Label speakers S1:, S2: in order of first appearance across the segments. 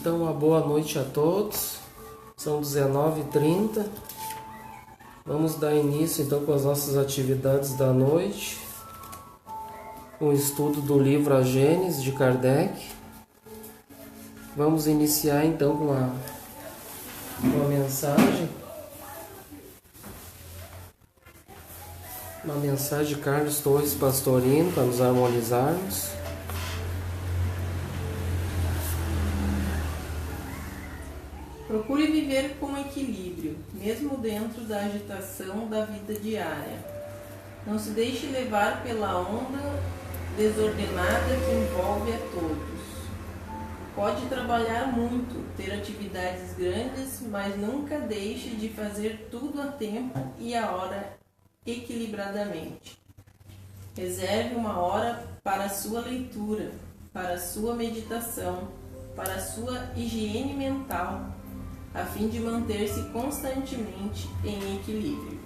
S1: Então, uma boa noite a todos. São 19h30. Vamos dar início então com as nossas atividades da noite. Um estudo do livro A Gênese de Kardec. Vamos iniciar então com a mensagem. Uma mensagem de Carlos Torres Pastorino para nos harmonizarmos.
S2: Procure viver com equilíbrio, mesmo dentro da agitação da vida diária. Não se deixe levar pela onda desordenada que envolve a todos. Pode trabalhar muito, ter atividades grandes, mas nunca deixe de fazer tudo a tempo e a hora equilibradamente. Reserve uma hora para a sua leitura, para a sua meditação, para a sua higiene mental, a fim de manter-se constantemente em equilíbrio.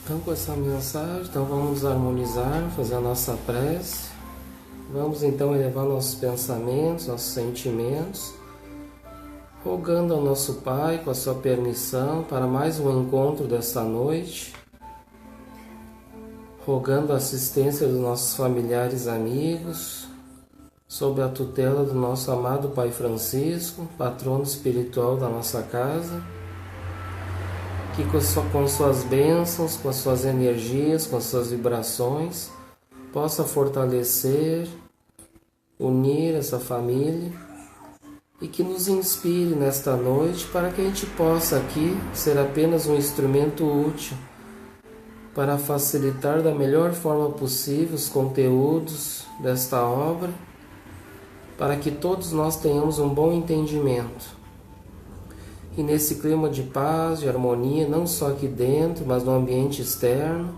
S1: Então, com essa mensagem, vamos nos harmonizar, fazer a nossa prece. Vamos então elevar nossos pensamentos, nossos sentimentos, rogando ao nosso Pai, com a sua permissão, para mais um encontro desta noite, rogando a assistência dos nossos familiares e amigos, sob a tutela do nosso amado Pai Francisco, patrono espiritual da nossa casa, que com suas bênçãos, com as suas energias, com as suas vibrações, possa fortalecer, unir essa família e que nos inspire nesta noite para que a gente possa aqui ser apenas um instrumento útil para facilitar da melhor forma possível os conteúdos desta obra, para que todos nós tenhamos um bom entendimento. E nesse clima de paz, de harmonia, não só aqui dentro, mas no ambiente externo,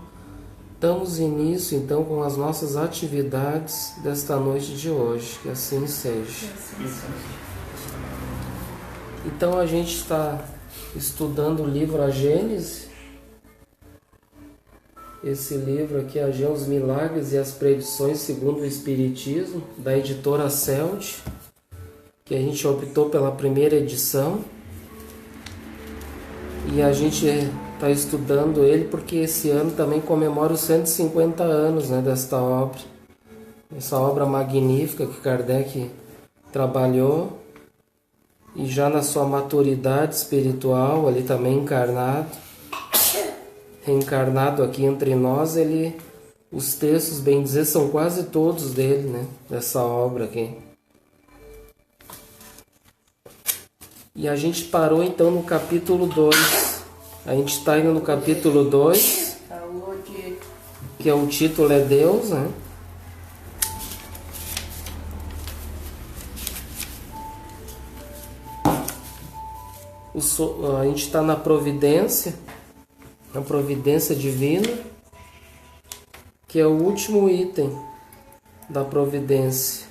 S1: damos início então com as nossas atividades desta noite de hoje, que assim seja. Então a gente está estudando o livro A Gênese. Esse livro aqui é Os Milagres e as Predições segundo o Espiritismo, da editora Celde, que a gente optou pela primeira edição. E a gente está estudando ele porque esse ano também comemora os 150 anos, desta obra. Essa obra magnífica que Kardec trabalhou e já na sua maturidade espiritual, ali também reencarnado aqui entre nós, os textos, bem dizer, são quase todos dele, dessa obra aqui. E a gente parou então no capítulo 2. A gente está indo no capítulo 2, que é o título é Deus, A gente está na providência divina, que é o último item da providência.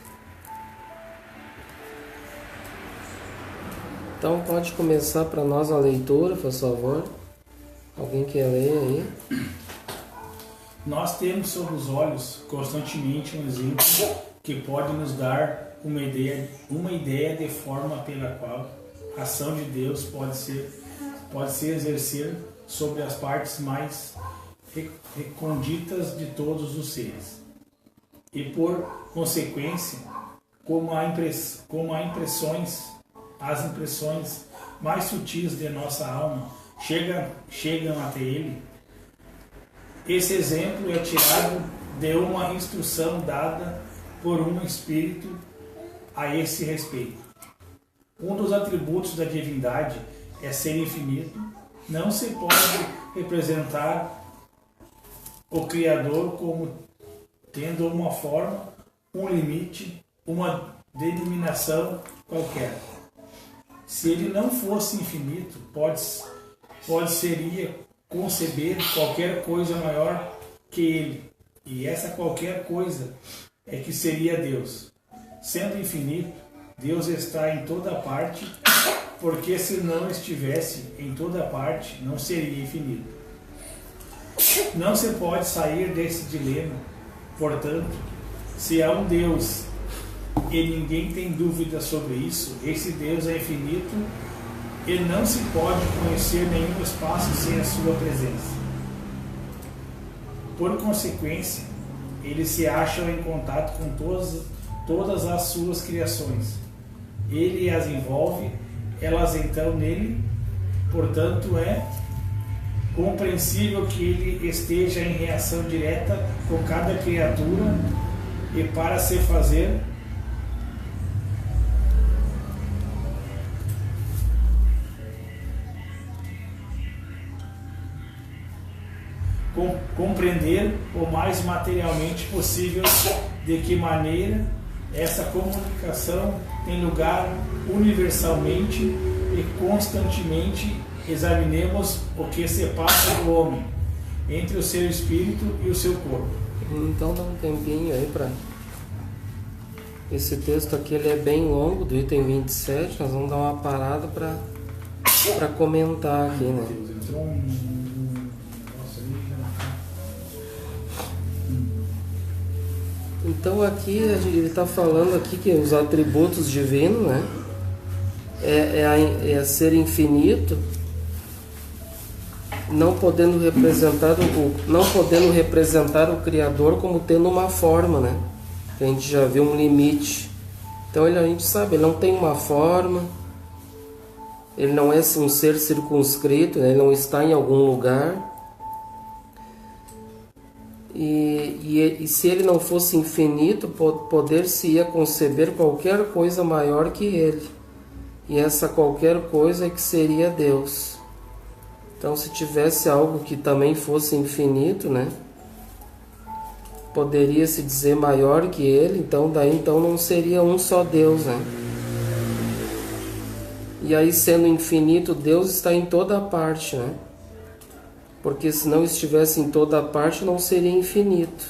S1: Então pode começar para nós a leitura, por favor. Alguém quer ler aí?
S3: Nós temos sob os olhos constantemente um exemplo que pode nos dar uma ideia de forma pela qual a ação de Deus pode se exercer sobre as partes mais recônditas de todos os seres. E por consequência, as impressões mais sutis de nossa alma chegam até ele. Esse exemplo é tirado de uma instrução dada por um espírito a esse respeito. Um dos atributos da divindade é ser infinito. Não se pode representar o Criador como tendo uma forma, um limite, uma denominação qualquer. Se ele não fosse infinito, seria conceber qualquer coisa maior que ele. E essa qualquer coisa é que seria Deus. Sendo infinito, Deus está em toda parte, porque se não estivesse em toda parte, não seria infinito. Não se pode sair desse dilema. Portanto, se há um Deus e ninguém tem dúvida sobre isso, esse Deus é infinito e não se pode conhecer nenhum espaço sem a sua presença. Por consequência, ele se acha em contato com todas as suas criações. Ele as envolve, elas entram nele, portanto é compreensível que ele esteja em reação direta com cada criatura e para se fazer compreender o mais materialmente possível de que maneira essa comunicação tem lugar universalmente e constantemente. Examinemos o que se passa do homem entre o seu espírito e o seu corpo.
S1: Então dá um tempinho aí para... Esse texto aqui ele é bem longo, do item 27, nós vamos dar uma parada para comentar aqui, né? Então aqui ele está falando aqui que os atributos divinos, né, é ser infinito, não podendo representar o Criador como tendo uma forma, né? A gente já viu um limite. Então a gente sabe, ele não tem uma forma, ele não é um ser circunscrito, né? Ele não está em algum lugar. E se ele não fosse infinito, poder-se-ia conceber qualquer coisa maior que ele. E essa qualquer coisa é que seria Deus. Então, se tivesse algo que também fosse infinito, né, poderia se dizer maior que ele, então não seria um só Deus, né? E aí, sendo infinito, Deus está em toda parte, né? Porque se não estivesse em toda parte, não seria infinito.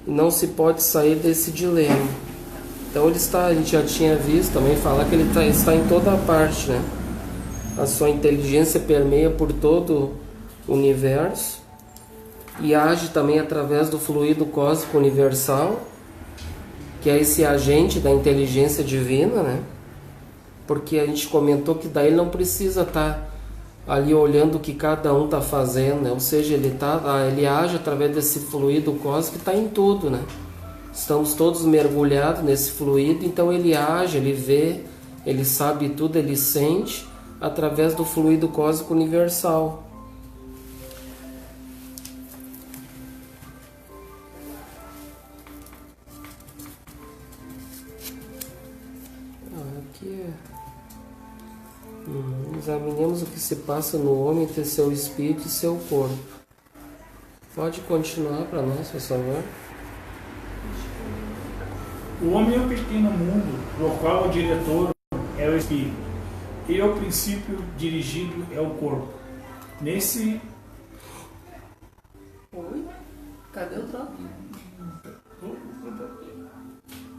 S1: E não se pode sair desse dilema. Então ele está, a gente já tinha visto também falar que ele está em toda parte, né? A sua inteligência permeia por todo o universo e age também através do fluido cósmico universal, que é esse agente da inteligência divina, né? Porque a gente comentou que daí ele não precisa estar ali olhando o que cada um está fazendo, né? Ou seja, ele age através desse fluido cósmico que está em tudo, né? Estamos todos mergulhados nesse fluido, então ele age, ele vê, ele sabe tudo, ele sente através do fluido cósmico universal. Aqui examinemos o que se passa no homem entre seu espírito e seu corpo. Pode continuar para nós, por favor.
S3: O homem é um pequeno mundo, do qual o diretor é o espírito, e o princípio dirigido é o corpo. Nesse...
S2: Oi? Cadê o troço?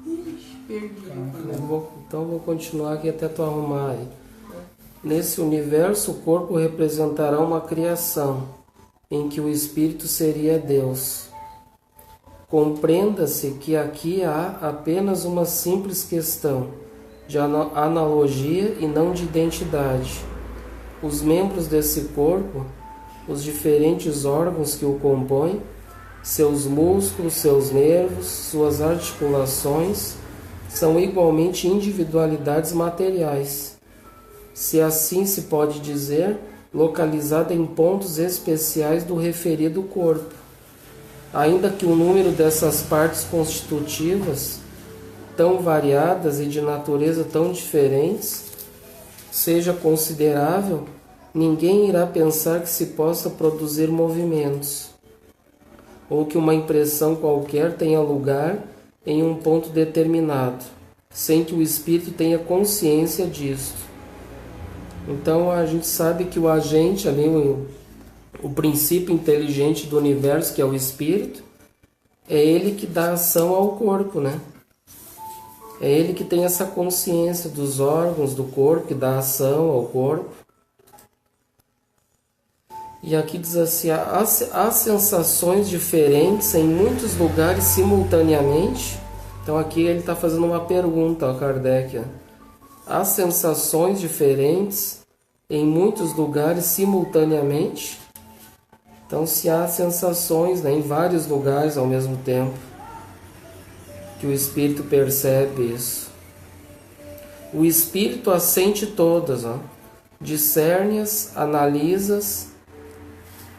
S2: Ixi, perdi.
S1: Então eu vou continuar aqui até tu arrumar aí. Nesse universo, o corpo representará uma criação, em que o espírito seria Deus. Compreenda-se que aqui há apenas uma simples questão de analogia e não de identidade. Os membros desse corpo, os diferentes órgãos que o compõem, seus músculos, seus nervos, suas articulações, são igualmente individualidades materiais, se assim se pode dizer, localizada em pontos especiais do referido corpo. Ainda que o número dessas partes constitutivas, tão variadas e de natureza tão diferentes, seja considerável, ninguém irá pensar que se possa produzir movimentos, ou que uma impressão qualquer tenha lugar em um ponto determinado, sem que o espírito tenha consciência disto. Então a gente sabe que o agente ali, o princípio inteligente do universo, que é o espírito, é ele que dá ação ao corpo, né? É ele que tem essa consciência dos órgãos do corpo, que dá ação ao corpo. E aqui diz assim, há sensações diferentes em muitos lugares simultaneamente, Então aqui ele está fazendo uma pergunta ao Kardec. Há sensações diferentes em muitos lugares simultaneamente? Então, se há sensações, né, em vários lugares ao mesmo tempo, que o espírito percebe isso. O espírito as sente todas, ó, discerne-as, analisa-as,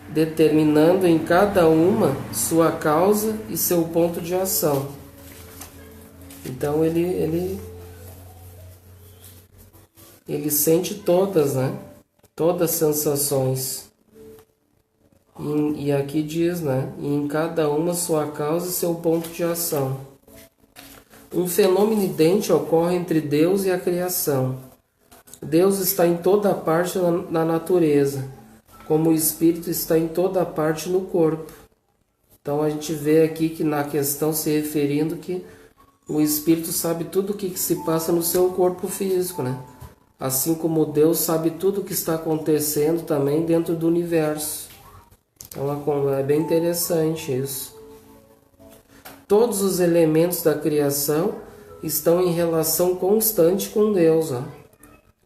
S1: determinando em cada uma sua causa e seu ponto de ação. Então ele sente todas, né? Todas as sensações. E aqui diz, né? Em cada uma sua causa e seu ponto de ação. Um fenômeno idêntico ocorre entre Deus e a criação. Deus está em toda parte na natureza, como o Espírito está em toda parte no corpo. Então a gente vê aqui que na questão se referindo que o Espírito sabe tudo o que se passa no seu corpo físico, né? Assim como Deus sabe tudo o que está acontecendo também dentro do universo. Então é bem interessante isso. Todos os elementos da criação estão em relação constante com Deus, ó.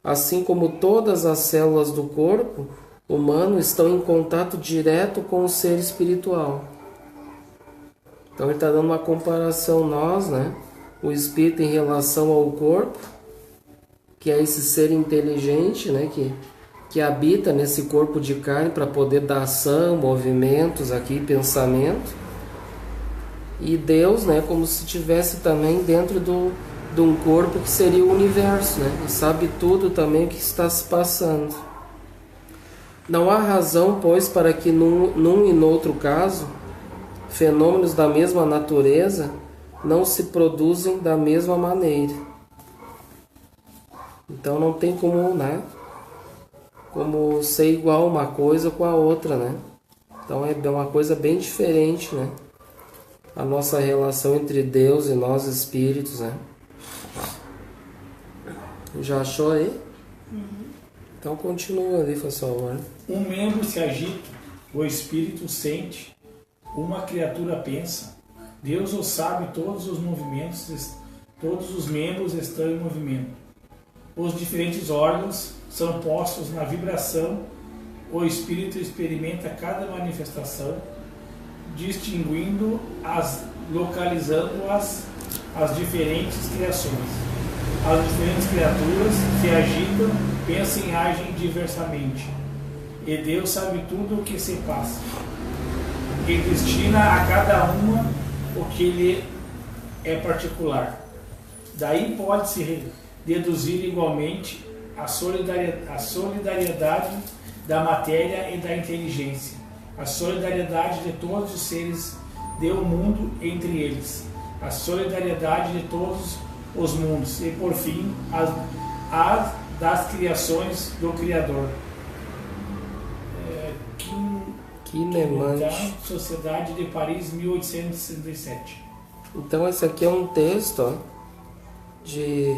S1: Assim como todas as células do corpo humano estão em contato direto com o ser espiritual. Então ele está dando uma comparação nós, né? O espírito em relação ao corpo, que é esse ser inteligente, né? Que habita nesse corpo de carne para poder dar ação, movimentos aqui, pensamento. E Deus, né? Como se estivesse também dentro de um corpo que seria o universo, né? E sabe tudo também o que está se passando. Não há razão, pois, para que num e noutro caso, fenômenos da mesma natureza não se produzem da mesma maneira. Então não tem como, né? Como ser igual uma coisa com a outra, né? Então é uma coisa bem diferente, né? A nossa relação entre Deus e nós espíritos, né? Já achou aí? Então continua ali, por favor.
S3: Um membro se agita, o espírito sente, uma criatura pensa. Deus o sabe todos os movimentos, todos os membros estão em movimento. Os diferentes órgãos são postos na vibração, o espírito experimenta cada manifestação, distinguindo-as, localizando-as, as diferentes criações. As diferentes criaturas se agitam, pensam e agem diversamente. E Deus sabe tudo o que se passa. E destina a cada uma o que lhe é particular. Daí pode-se deduzir igualmente a solidariedade da matéria e da inteligência, a solidariedade de todos os seres do mundo entre eles, a solidariedade de todos os mundos e, por fim, a das criações do Criador.
S1: Kinemante.
S3: Sociedade de Paris, 1867.
S1: Então esse aqui é um texto, ó, de...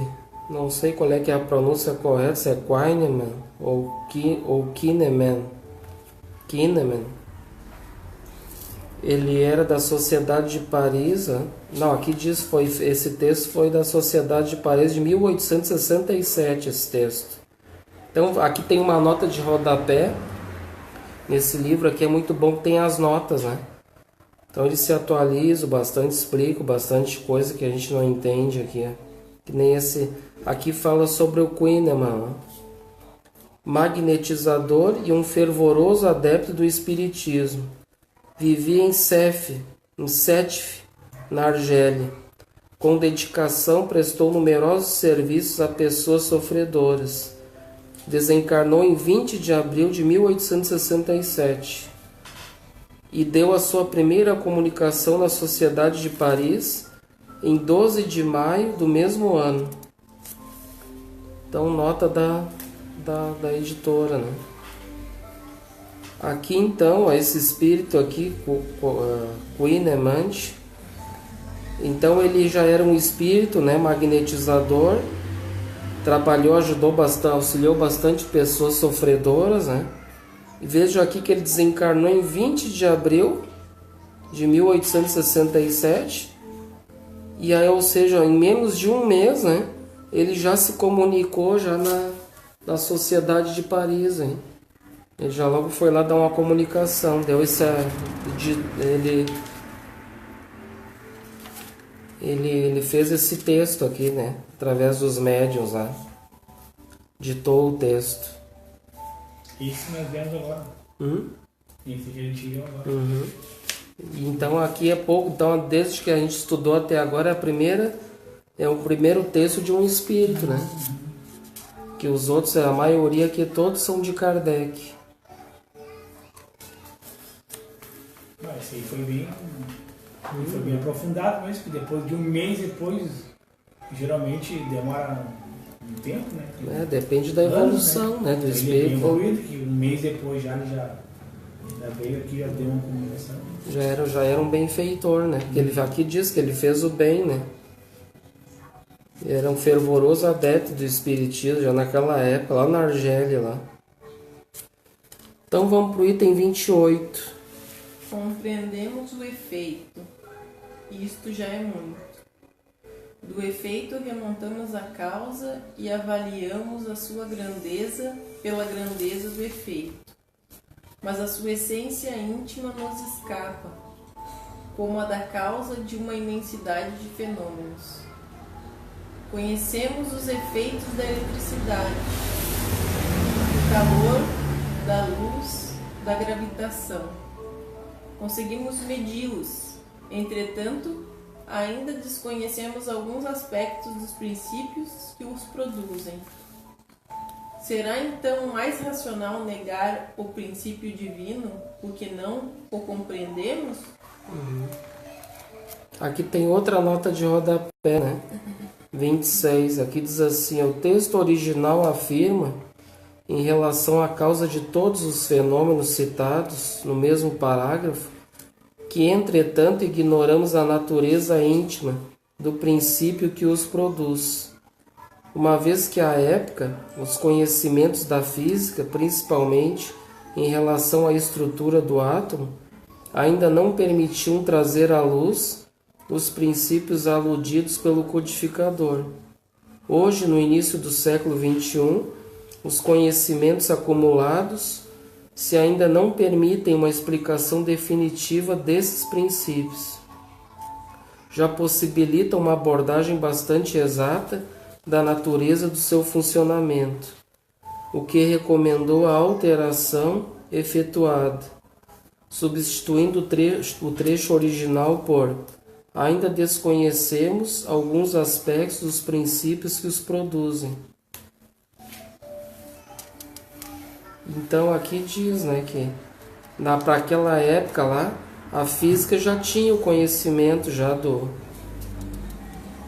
S1: Não sei qual é que é a pronúncia correta, se é Kahneman ou Kineman. Kineman. Ele era da Sociedade de Paris. Não, aqui diz esse texto foi da Sociedade de Paris de 1867, esse texto. Então aqui tem uma nota de rodapé. Nesse livro aqui é muito bom que tem as notas, né? Então ele se atualiza bastante, explica bastante coisa que a gente não entende aqui. Que nem esse... Aqui fala sobre o Kahneman, magnetizador e um fervoroso adepto do espiritismo. Vivia em Sétif, na Argélia. Com dedicação prestou numerosos serviços a pessoas sofredoras. Desencarnou em 20 de abril de 1867 e deu a sua primeira comunicação na Sociedade de Paris em 12 de maio do mesmo ano. Então, nota da editora, né? Aqui, então, esse espírito aqui, Kinemante, então ele já era um espírito, né, magnetizador, trabalhou, ajudou bastante, auxiliou bastante pessoas sofredoras, né? E vejo aqui que ele desencarnou em 20 de abril de 1867 E aí, ou seja, em menos de um mês, né, ele já se comunicou já na Sociedade de Paris, hein? Ele já logo foi lá dar uma comunicação, deu ele fez esse texto aqui, né, através dos médiuns lá, ditou o texto.
S3: Isso nós vemos agora. Isso que a gente viu agora.
S1: Então aqui é pouco, então desde que a gente estudou até agora é o primeiro texto de um espírito, né? Que os outros, a maioria aqui todos são de Kardec.
S3: Esse aí foi bem aprofundado mesmo, que depois de um mês depois, geralmente demora um tempo, né?
S1: Depende da evolução, né, do espírito.
S3: Ele é bem evoluído, que um mês depois já veio aqui, já deu uma comunicação.
S1: Já era um benfeitor, né? Ele aqui diz que ele fez o bem, né? Ele era um fervoroso adepto do espiritismo, já naquela época, lá na Argélia, lá. Então vamos para o item 28.
S2: Compreendemos o efeito. Isto já é muito. Do efeito remontamos a causa e avaliamos a sua grandeza pela grandeza do efeito. Mas a sua essência íntima nos escapa, como a da causa de uma imensidade de fenômenos. Conhecemos os efeitos da eletricidade, do calor, da luz, da gravitação. Conseguimos medi-los, entretanto, ainda desconhecemos alguns aspectos dos princípios que os produzem. Será então mais racional negar o princípio divino porque não o compreendemos?
S1: Aqui tem outra nota de rodapé, né? 26. Aqui diz assim: o texto original afirma, em relação à causa de todos os fenômenos citados no mesmo parágrafo, que entretanto ignoramos a natureza íntima do princípio que os produz, uma vez que à época os conhecimentos da física, principalmente em relação à estrutura do átomo, ainda não permitiam trazer à luz os princípios aludidos pelo codificador. Hoje, no início do século XXI, os conhecimentos acumulados se ainda não permitem uma explicação definitiva desses princípios. Já possibilitam uma abordagem bastante exata da natureza do seu funcionamento, o que recomendou a alteração efetuada, substituindo o trecho original por ainda desconhecemos alguns aspectos dos princípios que os produzem. Então aqui diz, né, que para aquela época lá, a física já tinha o conhecimento já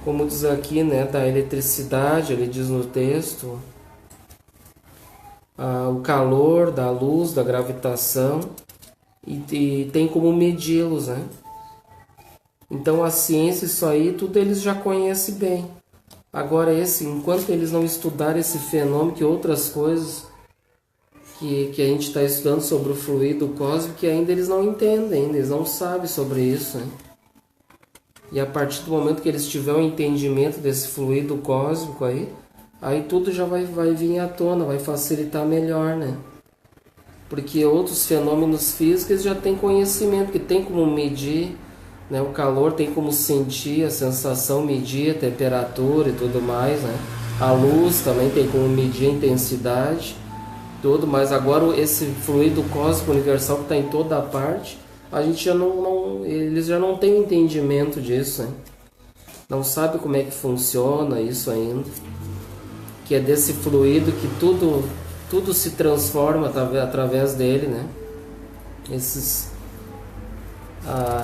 S1: como diz aqui, né, da eletricidade, ele diz no texto, o calor, da luz, da gravitação, e tem como medi-los, né? Então a ciência, isso aí, tudo eles já conhecem bem. Agora enquanto eles não estudarem esse fenômeno, que outras coisas que a gente está estudando sobre o fluido cósmico, que ainda eles não entendem, eles não sabem sobre isso, né? E a partir do momento que eles tiverem um entendimento desse fluido cósmico aí tudo já vai vir à tona, vai facilitar melhor, né? Porque outros fenômenos físicos já têm conhecimento, que tem como medir, né, o calor, tem como sentir a sensação, medir a temperatura e tudo mais, né? A luz também tem como medir a intensidade, tudo, mas agora esse fluido cósmico universal que está em toda a parte, a gente eles já não têm entendimento disso, né? Não sabe como é que funciona isso ainda, que é desse fluido que tudo se transforma através dele, né?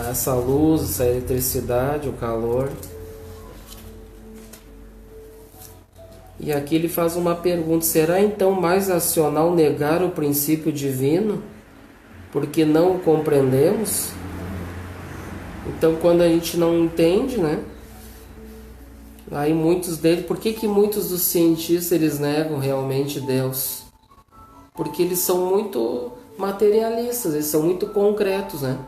S1: Essa luz, essa eletricidade, o calor. E aqui ele faz uma pergunta: será então mais racional negar o princípio divino porque não o compreendemos? Então, quando a gente não entende, né? Aí muitos deles, por que muitos dos cientistas eles negam realmente Deus? Porque eles são muito materialistas, eles são muito concretos, né?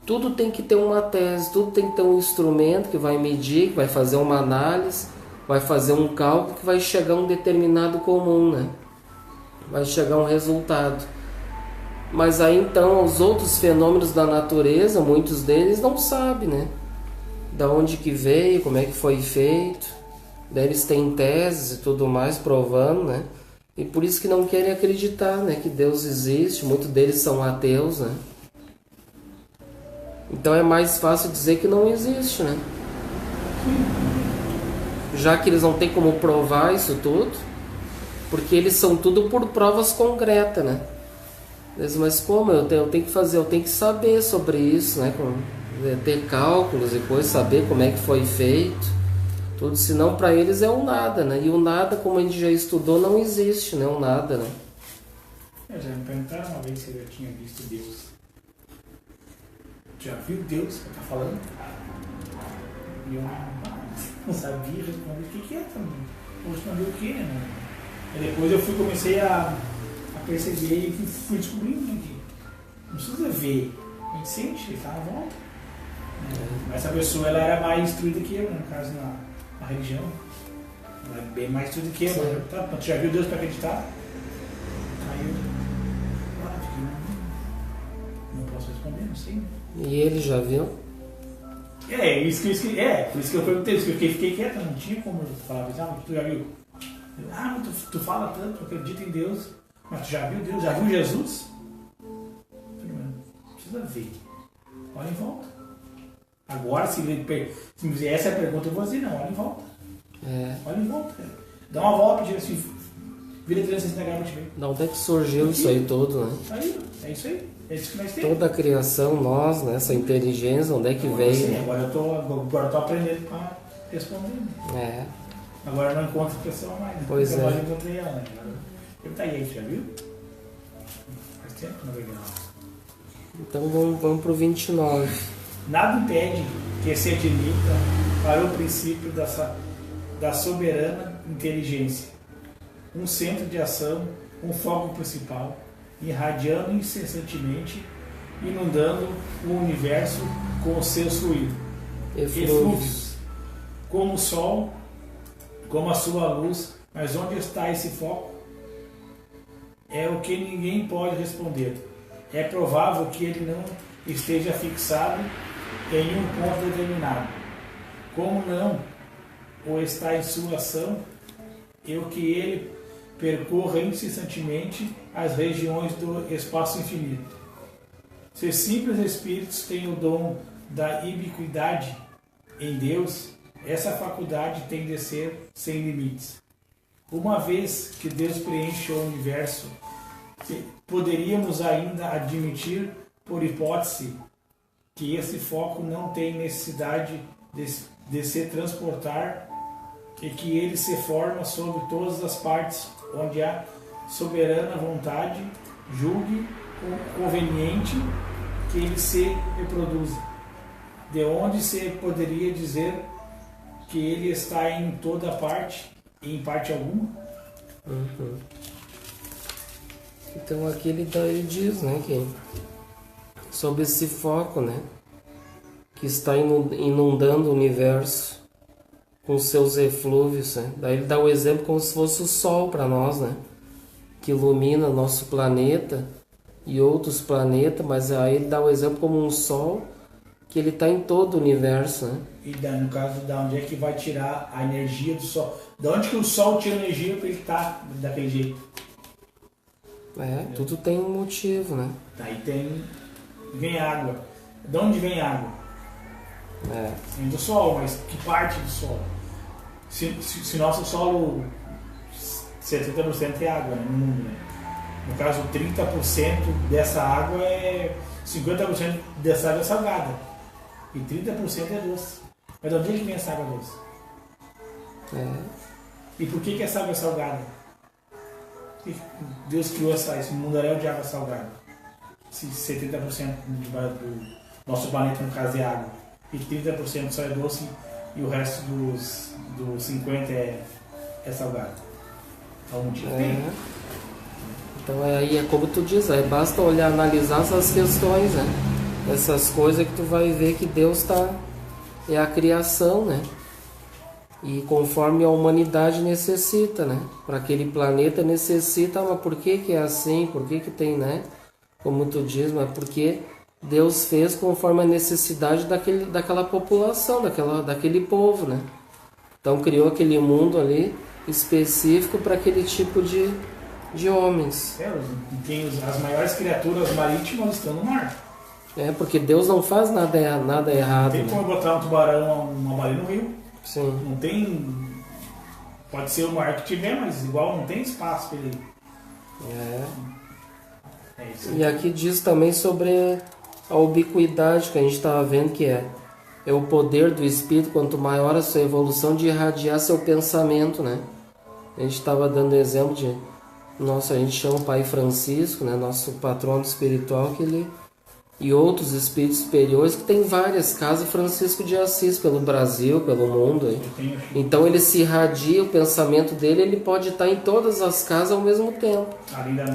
S1: tudo tem que ter uma tese, tudo tem que ter um instrumento que vai medir, que vai fazer uma análise, vai fazer um cálculo que vai chegar a um determinado comum, né? Vai chegar a um resultado. Mas aí então os outros fenômenos da natureza, muitos deles não sabem, né? Da onde que veio, como é que foi feito. Daí eles têm teses e tudo mais provando, né? E por isso que não querem acreditar, né? Que Deus existe. Muitos deles são ateus, né? Então é mais fácil dizer que não existe, né? Já que eles não têm como provar isso tudo, porque eles são tudo por provas concretas, né? Mas como? Eu tenho que fazer, eu tenho que saber sobre isso, né? Ter cálculos e coisas, saber como é que foi feito. Tudo, senão para eles é um nada, né? E o nada, como a gente já estudou, não existe, né? O nada, né?
S3: Já me perguntaram uma vez se eu já tinha visto Deus. Já viu Deus que tá falando? E eu não sabia responder o que é também. Vou responder o que, né? E depois comecei a perceber e fui descobrindo, né, que não precisa ver, a gente sente, tá na volta. Mas essa pessoa ela era mais instruída que eu, no caso, na religião. Ela é bem mais instruída que eu. Tá, tu já viu Deus para acreditar? Aí eu não posso responder, não sei.
S1: E ele já viu?
S3: Por isso que eu perguntei, isso que eu fiquei quieto, não tinha como eu falar, tu já viu? Mas tu fala tanto, tu acredita em Deus, mas tu já viu Deus? Já viu Jesus? Não precisa ver. Olha em volta. Agora, se me fizer essa pergunta, eu vou dizer, não, olha em volta. Olha em volta, cara. Dá uma volta, diga assim, vira 360 graus pra te ver.
S1: Da onde é que surgiu isso aí tudo, né?
S3: Aí, é isso aí. É isso que nós temos.
S1: Toda a criação, nós, né? Essa inteligência, onde é que veio?
S3: Sim, agora eu tô aprendendo para responder. Agora eu não encontro pessoa mais. Né?
S1: Pois
S3: eu encontrei ela, né? Eu tá aí, já viu? Faz tempo que não veio ela.
S1: Então vamos pro 29.
S3: Nada impede que se admita para o princípio da soberana inteligência, um centro de ação, um foco principal, irradiando incessantemente, inundando o universo com o seu fluido. Eflúvios, como o sol, como a sua luz, mas onde está esse foco? É o que ninguém pode responder. É provável que ele não esteja fixado em um ponto determinado. Como não ou está em sua ação, é o que ele percorra incessantemente as regiões do espaço infinito. Se simples espíritos têm o dom da ubiquidade em Deus, essa faculdade tem de ser sem limites. Uma vez que Deus preenche o universo, poderíamos ainda admitir, por hipótese, que esse foco não tem necessidade de se transportar e que ele se forma sobre todas as partes onde a soberana vontade julgue conveniente que ele se reproduza. De onde se poderia dizer que ele está em toda parte e em parte alguma?
S1: Então aqui ele diz, né, que sobre esse foco, né, que está inundando o universo com seus eflúvios, né? Daí ele dá o exemplo como se fosse o Sol para nós, né, que ilumina nosso planeta e outros planetas, mas aí ele dá o exemplo como um Sol que ele está em todo o universo, né?
S3: E no caso, da onde é que vai tirar a energia do Sol? De onde que o Sol tira energia para ele estar daquele jeito?
S1: Tudo tem um motivo, né?
S3: Daí vem água. De onde vem água? Vem do Sol, mas que parte do Sol? Se nosso solo 70% é água, né, no mundo, né? No caso, 30% dessa água 50% dessa água é salgada e 30% é doce. Mas de onde é que vem essa água doce? E por que essa água é salgada? Deus criou esse mundaréu de água salgada. Se 70% do nosso planeta, no caso, é água e 30% só é doce e o resto dos 50% é salgado. Algum motivo tem?
S1: Então aí é como tu diz, basta olhar, analisar essas questões, né? essas coisas que tu vai ver que Deus é a criação, né? E conforme a humanidade necessita, né? Para aquele planeta necessita, mas por que é assim? Por que tem, né? Como tu diz, mas porque Deus fez conforme a necessidade daquela população, daquele povo, né? Então criou aquele mundo ali específico para aquele tipo de homens.
S3: As maiores criaturas marítimas estão no mar.
S1: Porque Deus não faz nada errado.
S3: Tem como botar um tubarão, uma baleia no rio.
S1: Sim.
S3: Não tem. Pode ser o mar que tiver, mas igual não tem espaço para ele.
S1: É isso aí. E aqui diz também sobre a ubiquidade que a gente estava vendo, que é o poder do Espírito, quanto maior a sua evolução, de irradiar seu pensamento, né? A gente estava dando exemplo de a gente chama o Pai Francisco, né? Nosso patrono espiritual, que ele e outros espíritos superiores que tem várias casas Francisco de Assis pelo Brasil, pelo mundo. Aí. Então ele se irradia, o pensamento dele, ele pode estar em todas as casas ao mesmo tempo.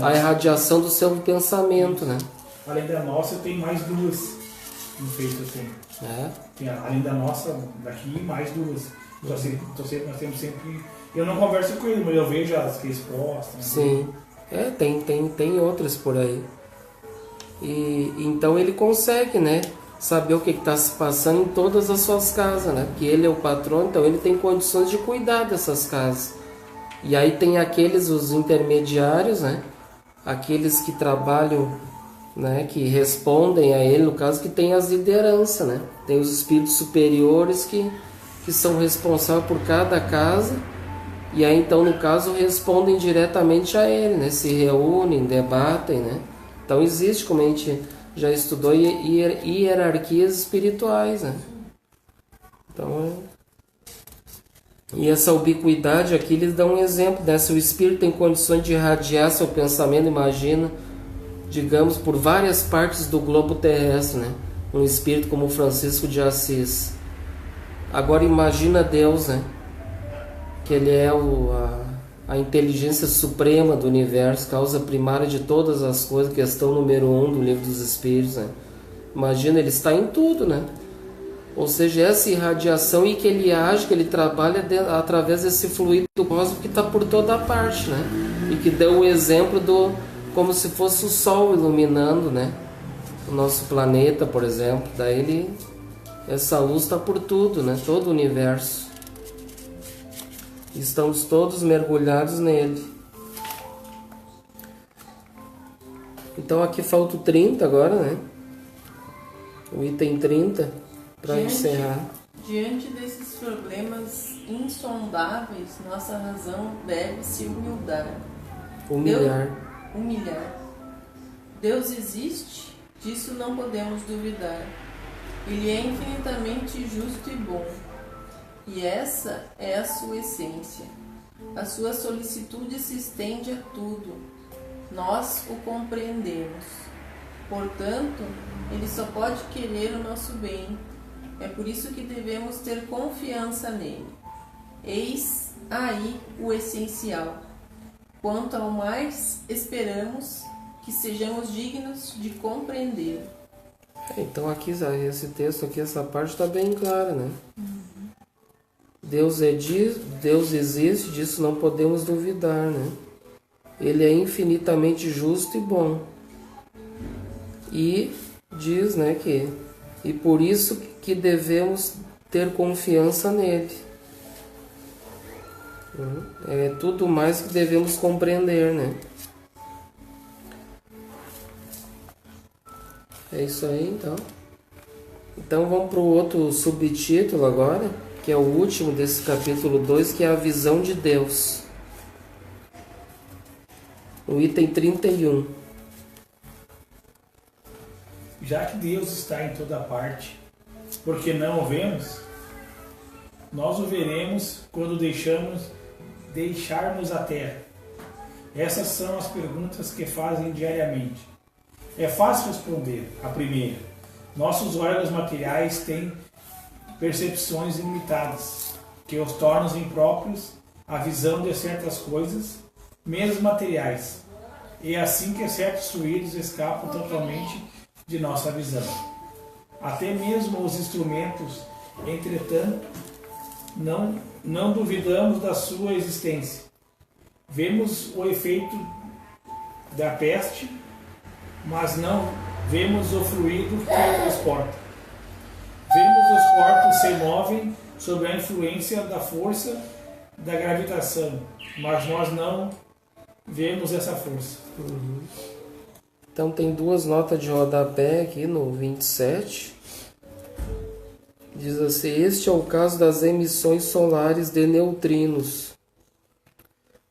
S1: A irradiação do seu pensamento, né?
S3: Além da nossa, tem mais duas no feito assim. Além da nossa, daqui mais duas. Nós temos sempre. Eu não converso com ele, mas eu vejo as que eles postam.
S1: Sim. Tem outras por aí. E então ele consegue, né, saber o que está se passando em todas as suas casas, né? Porque ele é o patrono, então ele tem condições de cuidar dessas casas. E aí tem os intermediários, né? Aqueles que trabalham, né, que respondem a ele, no caso que tem as lideranças, né? Tem os espíritos superiores que são responsáveis por cada casa. E aí então, no caso, respondem diretamente a ele, né? Se reúnem, debatem, né? Então existe, como a gente já estudou, hierarquias espirituais, né? Então, E essa ubiquidade aqui, eles dão um exemplo, né? Se o espírito tem condições de irradiar seu pensamento, imagina, digamos, por várias partes do globo terrestre, né? Um espírito como Francisco de Assis. Agora imagina Deus, né? Que ele é a inteligência suprema do universo, causa primária de todas as coisas, questão número 1 do Livro dos Espíritos, né? Imagina, ele está em tudo, né? Ou seja, essa irradiação e que ele age, que ele trabalha através desse fluido cósmico que está por toda parte, né? E que deu o exemplo como se fosse o Sol iluminando, né? O nosso planeta, por exemplo. Daí essa luz está por tudo, né? Todo o universo. Estamos todos mergulhados nele. Então aqui falta o 30 agora, né? O item 30 para encerrar.
S2: Diante desses problemas insondáveis, nossa razão deve se humilhar. Humilhar. Deus existe? Disso não podemos duvidar. Ele é infinitamente justo e bom. E essa é a sua essência. A sua solicitude se estende a tudo. Nós o compreendemos. Portanto, ele só pode querer o nosso bem. É por isso que devemos ter confiança nele. Eis aí o essencial. Quanto ao mais, esperamos que sejamos dignos de compreender.
S1: Então aqui, esse texto aqui, essa parte está bem clara, né? Deus existe, disso não podemos duvidar, né? Ele é infinitamente justo e bom. E diz, né, e por isso que devemos ter confiança nele. É tudo mais que devemos compreender, né? É isso aí, então. Então vamos para o outro subtítulo agora, que é o último desse capítulo 2, que é a visão de Deus. O item 31.
S3: Já que Deus está em toda parte, porque não o vemos, nós o veremos quando deixarmos a terra. Essas são as perguntas que fazem diariamente. É fácil responder a primeira. Nossos órgãos materiais têm percepções limitadas, que os tornam impróprios à visão de certas coisas, mesmo materiais. E é assim que certos fluidos escapam totalmente de nossa visão. até mesmo os instrumentos. Entretanto, não duvidamos da sua existência. Vemos o efeito da peste, mas não vemos o fluido que o transporta. Vemos os corpos se movem sob a influência da força da gravitação, mas nós não vemos essa força.
S1: Então tem duas notas de rodapé aqui no 27. Diz assim: este é o caso das emissões solares de neutrinos.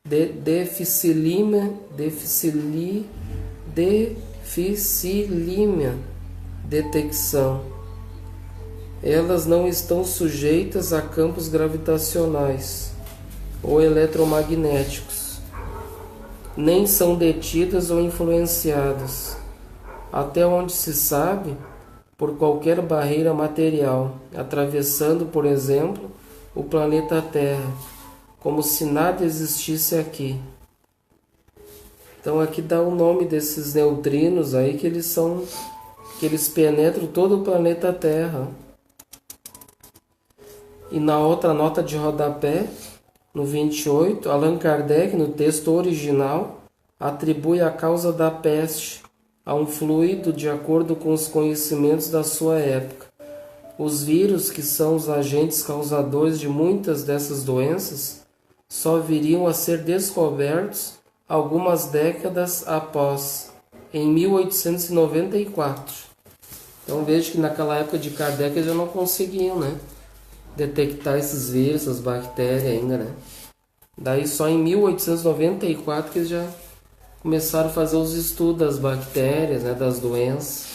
S1: Dificílima detecção. Elas não estão sujeitas a campos gravitacionais ou eletromagnéticos, nem são detidas ou influenciadas, até onde se sabe, por qualquer barreira material, atravessando, por exemplo, o planeta Terra, como se nada existisse aqui. Então aqui dá o nome desses neutrinos aí, que eles penetram todo o planeta Terra. E na outra nota de rodapé, no 28, Allan Kardec, no texto original, atribui a causa da peste a um fluido de acordo com os conhecimentos da sua época. Os vírus, que são os agentes causadores de muitas dessas doenças, só viriam a ser descobertos algumas décadas após, em 1894. Então veja que naquela época de Kardec eles já não conseguiam, né, detectar esses vírus, essas bactérias ainda, né? Daí só em 1894 que eles já começaram a fazer os estudos das bactérias, né, das doenças.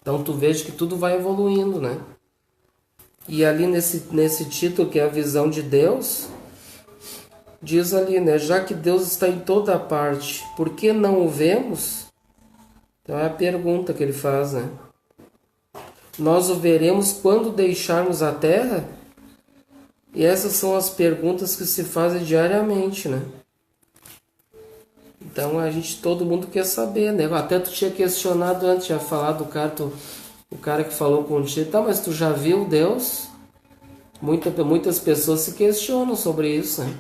S1: Então tu veja que tudo vai evoluindo, né? E ali nesse título, que é a visão de Deus, diz ali, né, já que Deus está em toda parte, por que não o vemos? Então é a pergunta que ele faz, né? Nós o veremos quando deixarmos a Terra? E essas são as perguntas que se fazem diariamente, né? Então todo mundo quer saber, né? Até tu tinha questionado antes, tinha falado o cara que falou contigo, tá, mas tu já viu Deus? Muitas pessoas se questionam sobre isso, né?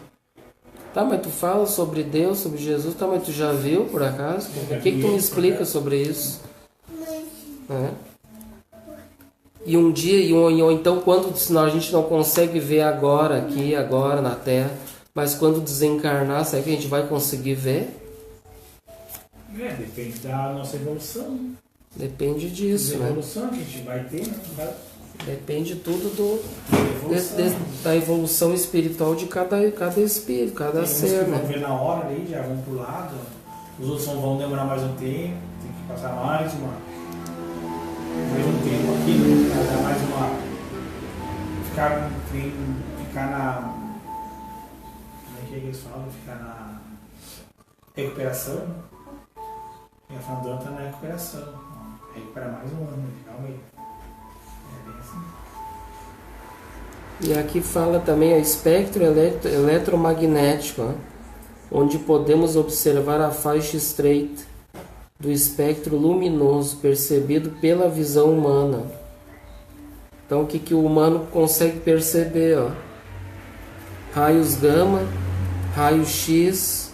S1: Tá, mas tu fala sobre Deus, sobre Jesus, tá, mas tu já viu por acaso? O que tu me explica sobre isso? É. E um dia, ou então quando a gente não consegue ver agora, aqui, agora na Terra, mas quando desencarnar, será que a gente vai conseguir ver?
S3: Depende da nossa evolução.
S1: Depende disso, né?
S3: Da evolução que a gente vai ter, né?
S1: Depende tudo da evolução espiritual de cada espírito, cada ser,
S3: que
S1: né?
S3: vão ver na hora ali, já vão pro lado. Os outros vão demorar mais um tempo, tem que passar mais um tempo aqui, dar mais ficar na. Como é que eles falam? Ficar na recuperação. E a Fandão está na recuperação. Recupera mais um ano, calma aí. É bem assim.
S1: E aqui fala também o espectro eletromagnético, ó, onde podemos observar a faixa estreita do espectro luminoso percebido pela visão humana. Então o que o humano consegue perceber? Ó? Raios gama, raios X,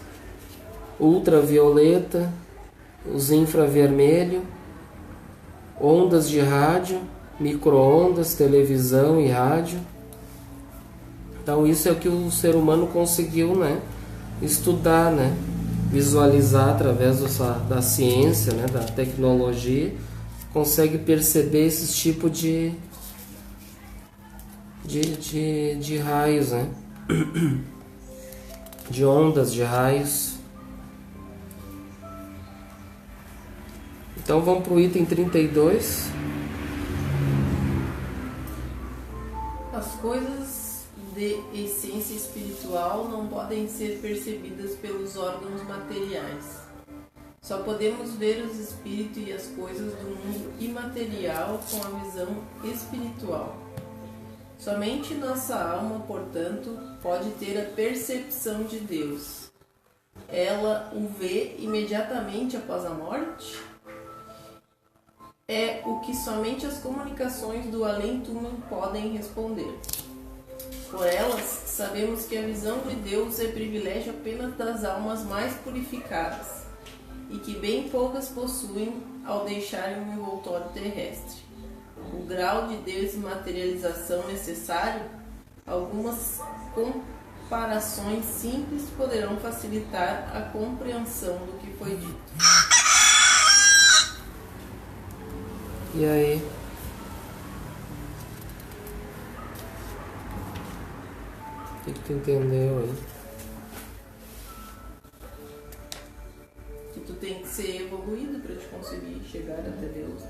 S1: ultravioleta, os infravermelho, ondas de rádio, micro-ondas, televisão e rádio. Então isso é o que o ser humano conseguiu, né, estudar, né, visualizar através da ciência, né, da tecnologia, consegue perceber esses tipos de raios, né, de ondas de raios. Então vamos para o item 32.
S2: As coisas de essência espiritual não podem ser percebidas pelos órgãos materiais. Só podemos ver os espíritos e as coisas do mundo imaterial com a visão espiritual. Somente nossa alma, portanto, pode ter a percepção de Deus. Ela o vê imediatamente após a morte? é o que somente as comunicações do além-túmulo podem responder. Por elas, sabemos que a visão de Deus é privilégio apenas das almas mais purificadas e que bem poucas possuem ao deixarem o envoltório terrestre. O grau de desmaterialização necessário, algumas comparações simples poderão facilitar a compreensão do que foi dito.
S1: E aí? O que tu entendeu aí?
S2: Que tu tem que ser evoluído para te conseguir chegar até Deus.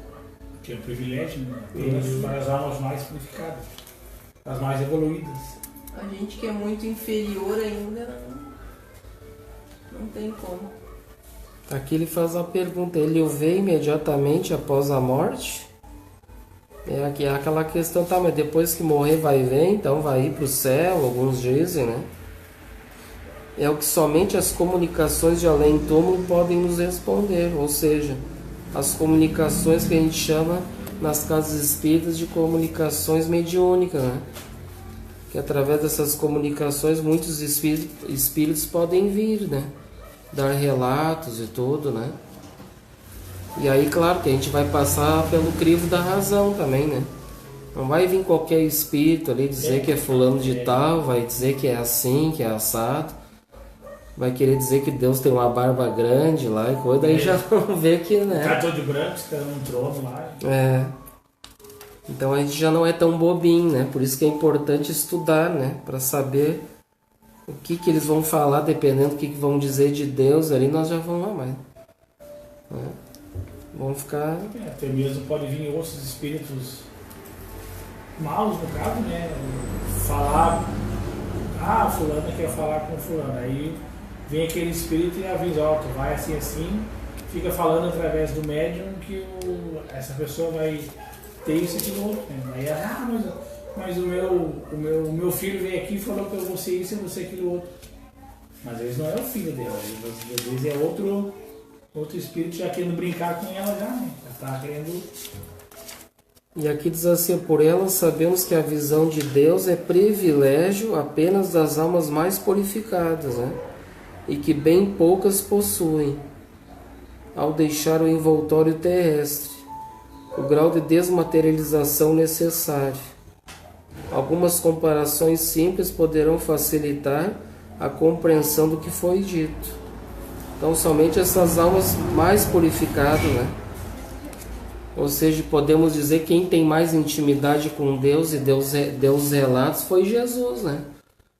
S3: Que é um privilégio, né? Apenas para as almas mais purificadas, as mais evoluídas.
S2: A gente que é muito inferior ainda não tem como.
S1: Aqui ele faz a pergunta, ele o vê imediatamente após a morte? É aquela questão, tá, mas depois que morrer vai ver, então vai ir para o céu, alguns dizem, né? É o que somente as comunicações de além-túmulo podem nos responder, ou seja, as comunicações que a gente chama nas casas espíritas de comunicações mediúnicas, né? Que através dessas comunicações muitos espíritos podem vir, né? Dar relatos e tudo, né? E aí, claro, que a gente vai passar pelo crivo da razão também, né? Não vai vir qualquer espírito ali dizer que é fulano de tal, vai dizer que é assim, que é assado. Vai querer dizer que Deus tem uma barba grande lá e coisa, daí já vão ver que, né?
S3: Tá todo branco, está num trono lá.
S1: É. Então a gente já não é tão bobinho, né? Por isso que é importante estudar, né? Para saber o que eles vão falar, dependendo do que vão dizer de Deus ali, nós já vamos amar. Né? Vamos ficar...
S3: Até mesmo pode vir outros espíritos maus, no caso, né? Falar... Ah, fulano quer falar com fulano. Aí vem aquele espírito e avisa, ó, tu vai assim, assim, fica falando através do médium que essa pessoa vai ter isso e aquilo outro. Né? Aí, mas o meu filho veio aqui e falou que eu vou ser isso e você aquilo outro. Mas eles não é o filho dela, às vezes é outro espírito já querendo brincar com ela já, né? Já tá querendo...
S1: E aqui diz assim, por elas sabemos que a visão de Deus é privilégio apenas das almas mais purificadas, né? E que bem poucas possuem, ao deixar o envoltório terrestre, o grau de desmaterialização necessário. Algumas comparações simples poderão facilitar a compreensão do que foi dito. Então, somente essas almas mais purificadas, né? Ou seja, podemos dizer que quem tem mais intimidade com Deus e Deus relatos foi Jesus, né?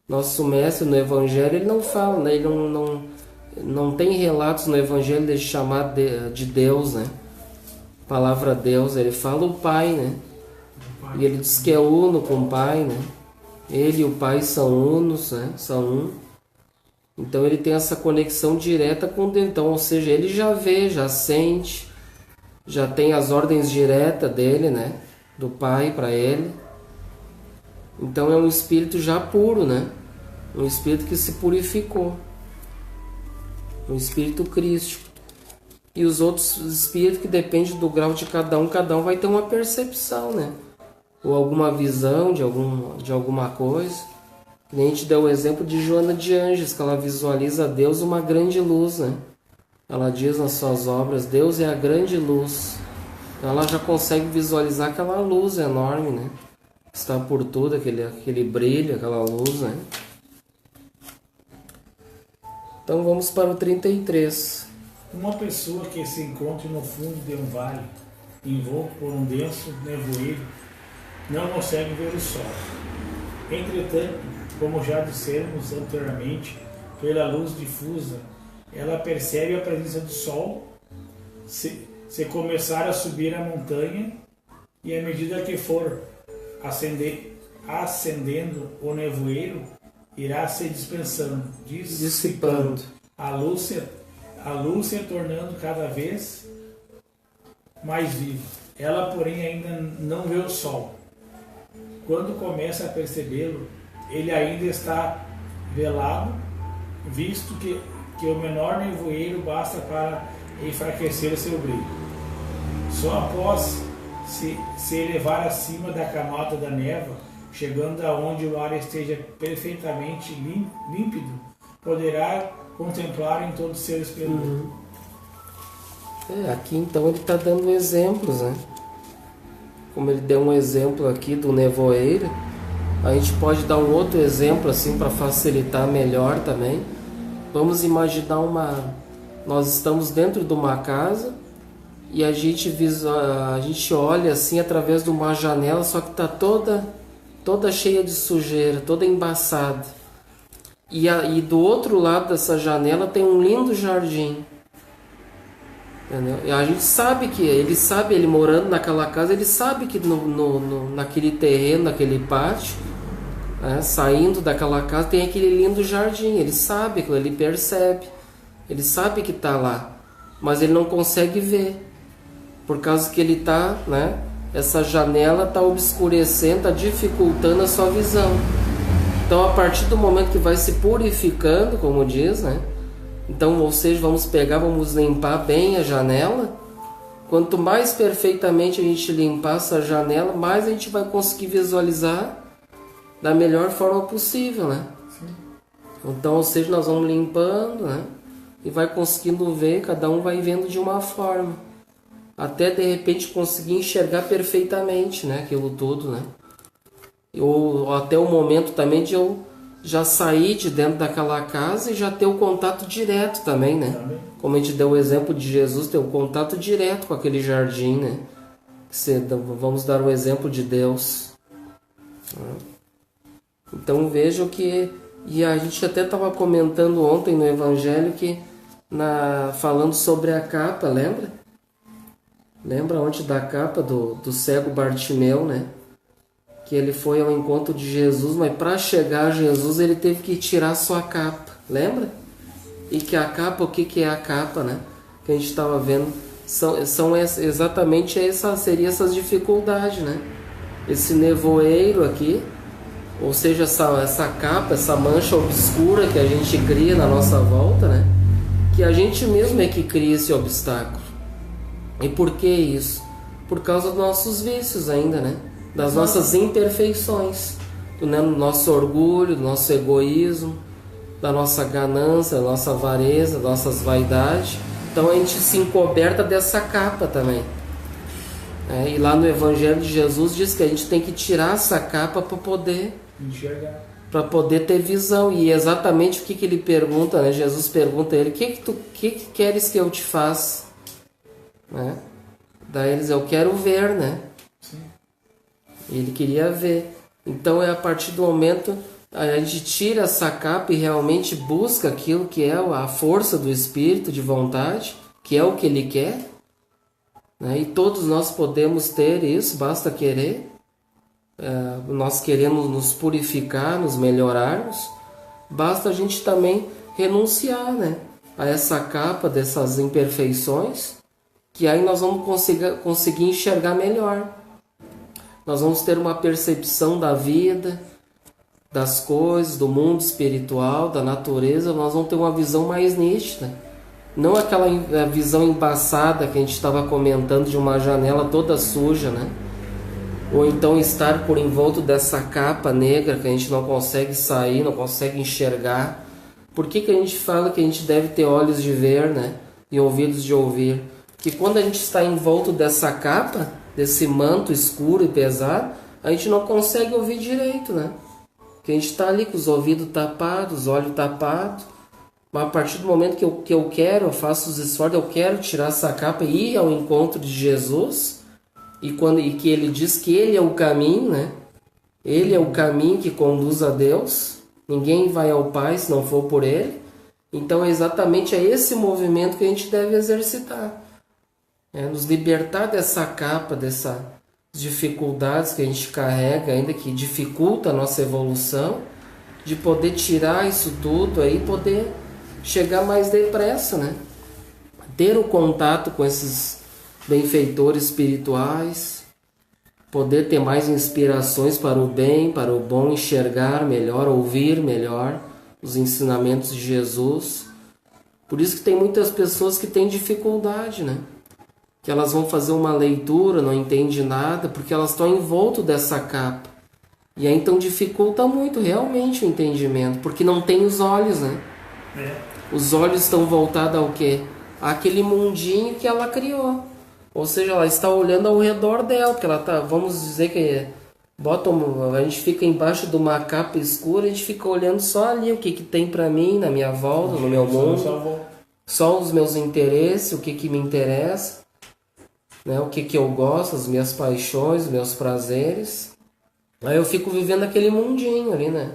S1: Nosso mestre no Evangelho, ele não fala, né? Ele não tem relatos no Evangelho de chamar de Deus, né? Palavra Deus, ele fala o Pai, né? E ele diz que é uno com o Pai, né? Ele e o Pai são unos, né? São um. Então ele tem essa conexão direta com Deus. Então, ou seja, ele já vê, já sente, já tem as ordens diretas dele, né? Do Pai para ele. Então é um espírito já puro, né? Um espírito que se purificou. Um espírito crístico. E os outros espíritos que dependem do grau de cada um vai ter uma percepção, né? Ou alguma visão de alguma coisa. A gente deu o exemplo de Joana de Ângeles, que ela visualiza a Deus uma grande luz, né? Ela diz nas suas obras, Deus é a grande luz. Então ela já consegue visualizar aquela luz enorme, né? Está por tudo, aquele brilho, aquela luz, né? Então vamos para o 33.
S3: Uma pessoa que se encontre no fundo de um vale, envolto por um denso nevoeiro, não consegue ver o sol. Entretanto, como já dissemos anteriormente, pela luz difusa, ela percebe a presença do sol se começar a subir a montanha, e à medida que for ascendendo o nevoeiro, irá se dissipando, a luz se tornando cada vez mais viva. Ela, porém, ainda não vê o sol. Quando começa a percebê-lo, ele ainda está velado, visto que o menor nevoeiro basta para enfraquecer seu brilho. Só após se elevar acima da camada da névoa, chegando aonde o ar esteja perfeitamente límpido, poderá contemplar em todo o seu esplendor.
S1: Aqui então ele está dando exemplos, né? Como ele deu um exemplo aqui do nevoeiro, a gente pode dar um outro exemplo assim para facilitar melhor também. Vamos imaginar nós estamos dentro de uma casa e a gente olha assim através de uma janela, só que está toda cheia de sujeira, toda embaçada. E do outro lado dessa janela tem um lindo jardim. Entendeu? E a gente sabe ele morando naquela casa, ele sabe que naquele terreno, naquele pátio, né, saindo daquela casa tem aquele lindo jardim. Ele sabe, ele percebe, ele sabe que está lá, mas ele não consegue ver, por causa que ele está, né, essa janela está obscurecendo, está dificultando a sua visão. Então, a partir do momento que vai se purificando, como diz, né? Então, ou seja, vamos limpar bem a janela. Quanto mais perfeitamente a gente limpar essa janela, mais a gente vai conseguir visualizar da melhor forma possível, né? Sim. Então, ou seja, nós vamos limpando, né? E vai conseguindo ver, cada um vai vendo de uma forma. Até, de repente, conseguir enxergar perfeitamente, né? Aquilo tudo, né? Ou até o momento também de eu já sair de dentro daquela casa e já ter o contato direto também, né? Também. Como a gente deu o exemplo de Jesus, ter o contato direto com aquele jardim, né? Vamos dar o exemplo de Deus. Então vejam que... E a gente até estava comentando ontem no Evangelho que falando sobre a capa, lembra? Lembra ontem da capa do cego Bartimeu, né? Que ele foi ao encontro de Jesus, mas para chegar a Jesus ele teve que tirar sua capa, lembra? E que a capa, o que é a capa, né? Que a gente estava vendo, exatamente seriam essas dificuldades, né? Esse nevoeiro aqui, ou seja, essa capa, essa mancha obscura que a gente cria na nossa volta, né? Que a gente mesmo é que cria esse obstáculo. E por que isso? Por causa dos nossos vícios ainda, né? Das nossas imperfeições, do nosso orgulho, do nosso egoísmo, da nossa ganância, da nossa avareza, das nossas vaidades. Então a gente se encoberta dessa capa também. E lá no Evangelho de Jesus diz que a gente tem que tirar essa capa para poder
S3: enxergar,
S1: para poder ter visão. E exatamente o que ele pergunta, né? Jesus pergunta a ele: o que queres que eu te faça? Né? Daí eles: eu quero ver, né?
S3: Sim.
S1: Ele queria ver. Então é a partir do momento a gente tira essa capa e realmente busca aquilo que é a força do Espírito de vontade, que é o que Ele quer, né? E todos nós podemos ter isso, basta querer. Nós queremos nos purificar, nos melhorarmos, basta a gente também renunciar, né, a essa capa dessas imperfeições, que aí nós vamos conseguir enxergar melhor. Nós vamos ter uma percepção da vida, das coisas, do mundo espiritual, da natureza. Nós vamos ter uma visão mais nítida. Não aquela visão embaçada que a gente estava comentando de uma janela toda suja, né? Ou então estar por envolto dessa capa negra que a gente não consegue sair, não consegue enxergar. Por que a gente fala que a gente deve ter olhos de ver, né? E ouvidos de ouvir? Que quando a gente está envolto dessa capa, desse manto escuro e pesado, a gente não consegue ouvir direito, né? Porque a gente está ali com os ouvidos tapados, os olhos tapados. Mas a partir do momento que eu quero, eu faço os esforços, eu quero tirar essa capa e ir ao encontro de Jesus, e que ele diz que ele é o caminho, né? Ele é o caminho que conduz a Deus. Ninguém vai ao Pai se não for por ele. Então é exatamente esse movimento que a gente deve exercitar. Nos libertar dessa capa, dessas dificuldades que a gente carrega ainda, que dificulta a nossa evolução, de poder tirar isso tudo aí, poder chegar mais depressa, né? Ter o contato com esses benfeitores espirituais, poder ter mais inspirações para o bem, para o bom, enxergar melhor, ouvir melhor os ensinamentos de Jesus. Por isso que tem muitas pessoas que têm dificuldade, né? que elas vão fazer uma leitura, não entende nada, porque elas estão envolto dessa capa. E aí então dificulta muito realmente o entendimento, porque não tem os olhos, né? Os olhos estão voltados ao quê? Àquele mundinho que ela criou. Ou seja, ela está olhando ao redor dela, porque ela tá, vamos dizer que a gente fica embaixo de uma capa escura, a gente fica olhando só ali o que tem para mim, na minha volta, no meu mundo, só os meus interesses, o que me interessa, né? O que eu gosto, as minhas paixões, os meus prazeres. Aí eu fico vivendo aquele mundinho ali, né?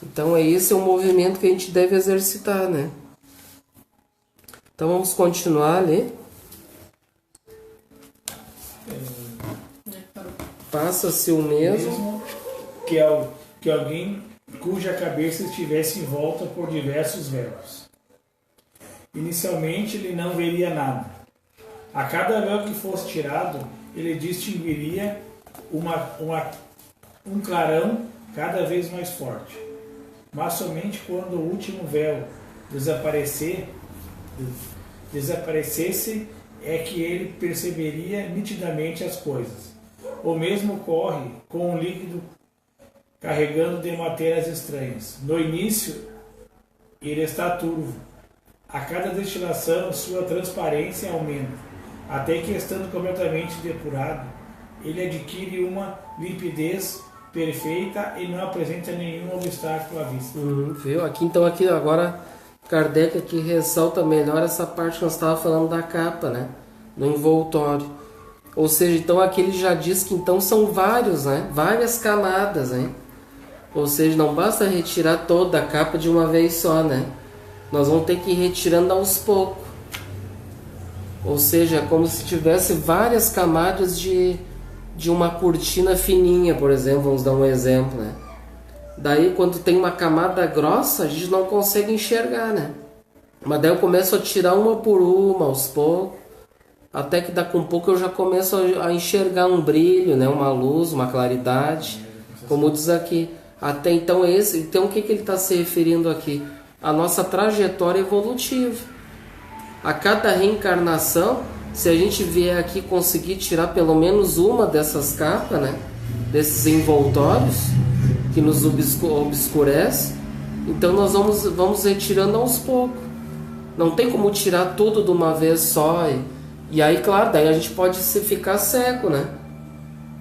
S1: Então esse é um movimento que a gente deve exercitar, né? Então vamos continuar ali. Passa-se o mesmo
S3: que alguém cuja cabeça estivesse envolta por diversos véus. Inicialmente ele não veria nada. A cada véu que fosse tirado, ele distinguiria um clarão cada vez mais forte. Mas somente quando o último véu desaparecesse é que ele perceberia nitidamente as coisas. O mesmo ocorre com um líquido carregando de matérias estranhas. No início, ele está turvo. A cada destilação, sua transparência aumenta, até que, estando completamente depurado, ele adquire uma limpidez perfeita e não apresenta nenhum obstáculo à vista.
S1: Viu? Aqui agora Kardec aqui ressalta melhor essa parte que nós estávamos falando da capa, né? Do envoltório. Ou seja, então aqui ele já diz que então são vários, né? Várias camadas, né? Ou seja, não basta retirar toda a capa de uma vez só, né? Nós vamos ter que ir retirando aos poucos. Ou seja, como se tivesse várias camadas de uma cortina fininha, por exemplo, vamos dar um exemplo, né? Daí quando tem uma camada grossa, a gente não consegue enxergar, né? Mas daí eu começo a tirar uma por uma, aos poucos, até que daqui a um pouco eu já começo a enxergar um brilho, né? Uma luz, uma claridade, como diz aqui. Até então então o que ele está se referindo aqui? A nossa trajetória evolutiva. A cada reencarnação, se a gente vier aqui conseguir tirar pelo menos uma dessas capas, né? Desses envoltórios que nos obscurece, então nós vamos retirando aos poucos. Não tem como tirar tudo de uma vez só. E aí, claro, daí a gente pode ficar cego, né?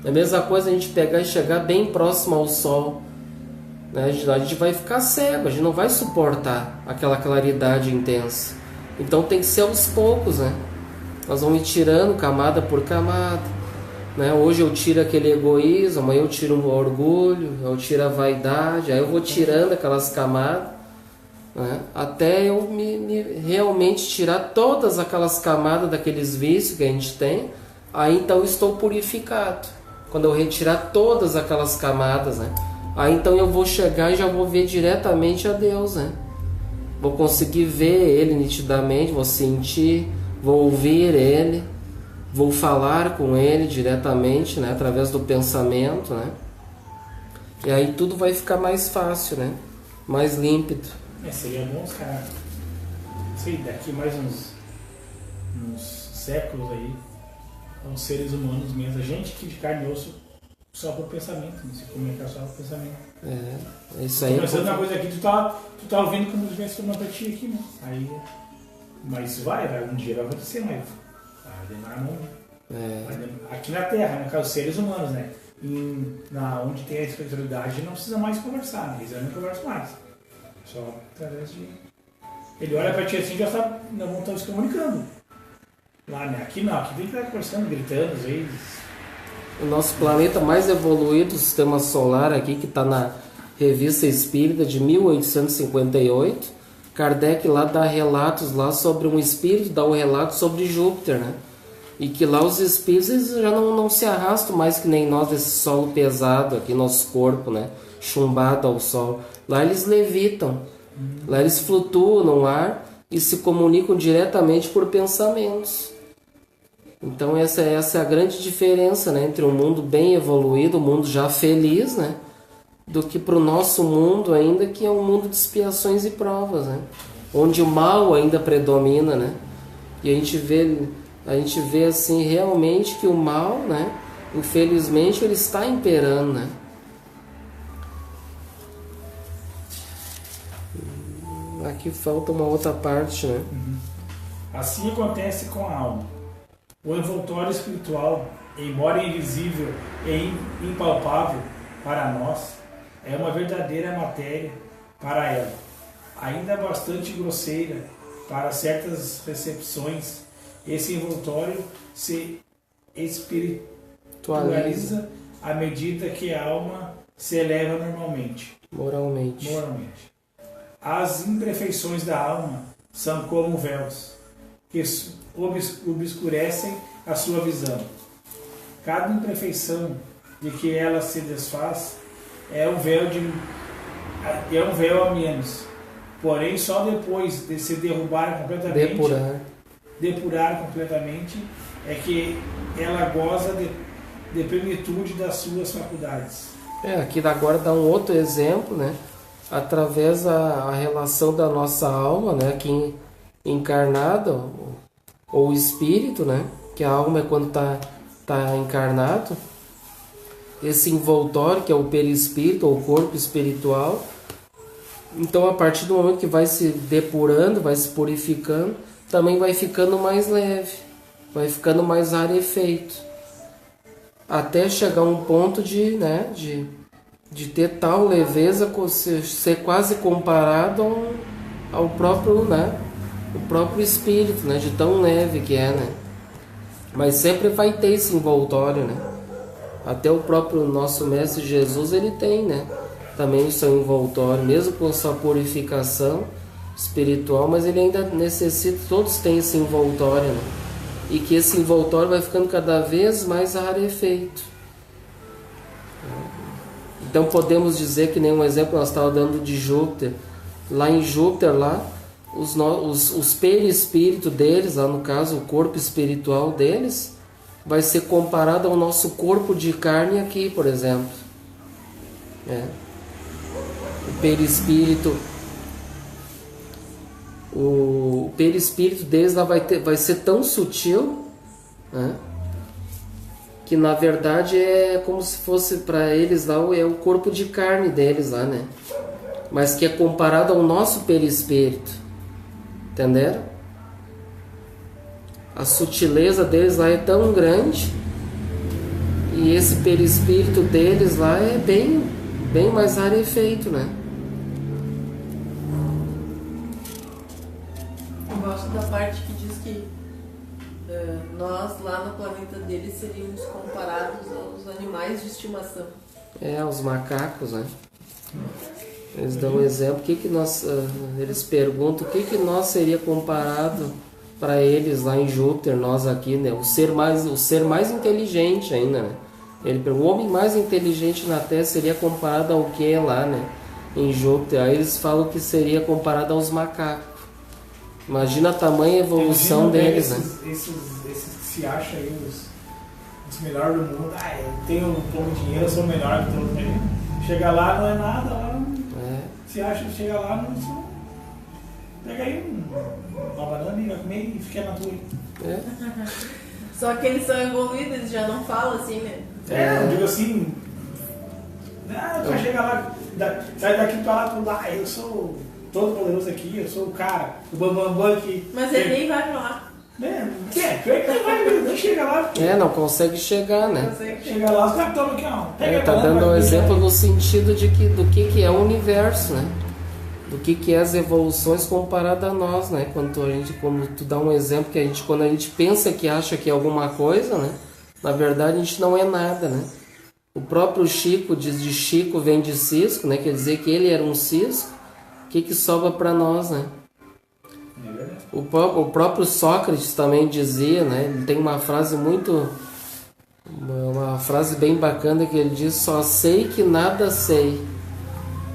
S1: É a mesma coisa a gente pegar e chegar bem próximo ao sol, né? A gente vai ficar cego, a gente não vai suportar aquela claridade intensa. Então tem que ser aos poucos, né? Nós vamos ir tirando camada por camada, né? Hoje eu tiro aquele egoísmo, amanhã eu tiro o orgulho, eu tiro a vaidade, aí eu vou tirando aquelas camadas, né? Até eu realmente tirar todas aquelas camadas daqueles vícios que a gente tem. Aí então eu estou purificado. Quando eu retirar todas aquelas camadas, né? Aí então eu vou chegar e já vou ver diretamente a Deus, né? Vou conseguir ver Ele nitidamente, vou sentir, vou ouvir Ele, vou falar com Ele diretamente, né? Através do pensamento, né? E aí tudo vai ficar mais fácil, né? Mais límpido.
S3: Seria bom os caras, sei, daqui mais uns séculos aí, os seres humanos mesmo, a gente que de carne e osso, só por pensamento, né? Se comunicar só por pensamento.
S1: É isso aí.
S3: Começando uma coisa aqui, tu tá ouvindo como se estivesse falando pra ti aqui, né? Aí, mas um dia vai acontecer, mas vai demorar muito. Aqui na Terra, no caso, os seres humanos, né? Onde tem a espiritualidade, não precisa mais conversar, né? Eles já não conversam mais. Só através de... Ele olha pra ti assim e já sabe, não vão estar se comunicando. Lá, né? Aqui não, aqui tem que estar conversando, gritando, às vezes.
S1: O nosso planeta mais evoluído, o sistema solar aqui, que está na Revista Espírita de 1858, Kardec lá dá relatos lá sobre um espírito, dá um relato sobre Júpiter, né? E que lá os espíritos eles já não se arrastam mais que nem nós desse solo pesado aqui, nosso corpo, né? Chumbado ao sol. Lá eles levitam, lá eles flutuam no ar e se comunicam diretamente por pensamentos. Então essa é a grande diferença, né, entre um mundo bem evoluído, um mundo já feliz, né, do que para o nosso mundo ainda, que é um mundo de expiações e provas, né, onde o mal ainda predomina, né, e a gente vê a gente vê assim realmente que o mal, né, infelizmente ele está imperando, né? Aqui falta uma outra parte, né?
S3: Assim acontece com a alma. O envoltório espiritual, embora invisível e impalpável para nós, é uma verdadeira matéria para ela, ainda bastante grosseira para certas recepções. Esse envoltório se espiritualiza à medida que a alma se eleva
S1: moralmente.
S3: As imperfeições da alma são como véus que obscurecem a sua visão. Cada imperfeição de que ela se desfaz é um véu a menos. Porém, só depois de se derrubar completamente, depurar completamente, é que ela goza de plenitude das suas faculdades.
S1: Aqui agora dá um outro exemplo, né? Através da relação da nossa alma, né? Aqui encarnada, ou espírito, né? Que a alma é quando tá encarnado. Esse envoltório, que é o perispírito, ou corpo espiritual. Então, a partir do momento que vai se depurando, vai se purificando, também vai ficando mais leve, vai ficando mais rarefeito, até chegar a um ponto de ter tal leveza, ser quase comparado ao próprio, né, o próprio espírito, né, de tão leve que é, né? Mas sempre vai ter esse envoltório, né? Até o próprio nosso Mestre Jesus, ele tem, né, também o seu envoltório, mesmo com sua purificação espiritual, mas ele ainda necessita, todos têm esse envoltório, né? E que esse envoltório vai ficando cada vez mais rarefeito. Então podemos dizer que, nem um exemplo nós estávamos dando de Júpiter. Lá em Júpiter, os perispíritos deles, lá no caso o corpo espiritual deles, vai ser comparado ao nosso corpo de carne aqui, por exemplo. O perispírito deles lá vai ser tão sutil, né, que na verdade é como se fosse para eles lá é o corpo de carne deles lá, né? Mas que é comparado ao nosso perispírito, entenderam? A sutileza deles lá é tão grande e esse perispírito deles lá é bem mais rarefeito, né?
S2: Eu gosto da parte que diz que nós lá no planeta deles seríamos comparados aos animais de estimação.
S1: Os macacos, né? Eles dão um exemplo, eles perguntam o que nós seria comparado para eles lá em Júpiter, nós aqui, né? O ser mais inteligente ainda, né? Ele pergunta, o homem mais inteligente na Terra seria comparado ao que lá, né? Em Júpiter. Aí eles falam que seria comparado aos macacos. Imagina a tamanha evolução deles, né?
S3: Esses que se acham aí os melhores do mundo. Eu tenho um pouco de dinheiro, eu sou melhor que todo mundo. Chega lá, não é nada. Lá, se acha que chega lá, não. Pega aí uma banana e vai comer e fica na tua.
S2: Só que eles são evoluídos, eles já não falam assim, né?
S3: Eu digo assim. Vai chegar lá, sai daqui pra lá, tudo lá, eu sou todo poderoso aqui, eu sou o cara, o bambambam aqui.
S2: Mas ele nem vai pra lá.
S3: Nem chega lá.
S1: Não consegue chegar, né?
S3: Chega lá, os caras tomam aqui, ó.
S1: Tá dando um exemplo no sentido do que é o universo, né? Do que é as evoluções comparado a nós, né? Quando tu dá um exemplo que quando a gente pensa que acha que é alguma coisa, né? Na verdade a gente não é nada, né? O próprio Chico diz de Chico vem de cisco, né? Quer dizer que ele era um cisco. O que sobra para nós, né? O próprio Sócrates também dizia, né? Ele tem uma frase bem bacana que ele diz: só sei que nada sei.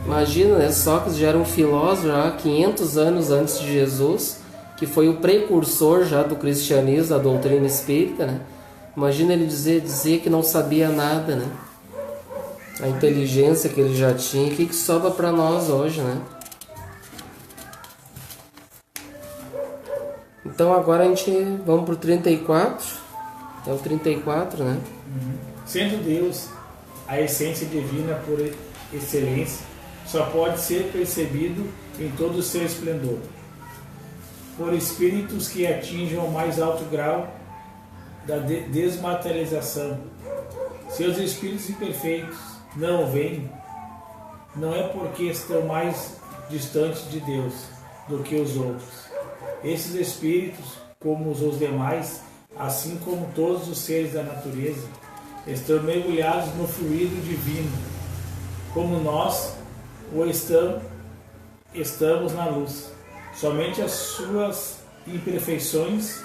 S1: Imagina, né? Sócrates já era um filósofo já 500 anos antes de Jesus, que foi o precursor já do cristianismo, da doutrina espírita, né? Imagina ele dizer que não sabia nada, né? A inteligência que ele já tinha, o que sobra para nós hoje, né? Então agora a gente vamos pro 34. É o 34, né?
S3: Sendo Deus a essência divina por excelência, só pode ser percebido em todo o seu esplendor por espíritos que atinjam o mais alto grau da desmaterialização. Seus espíritos imperfeitos não o veem, não é porque estão mais distantes de Deus do que os outros. Esses espíritos, como os demais, assim como todos os seres da natureza, estão mergulhados no fluido divino, como nós o estamos na luz. Somente as suas imperfeições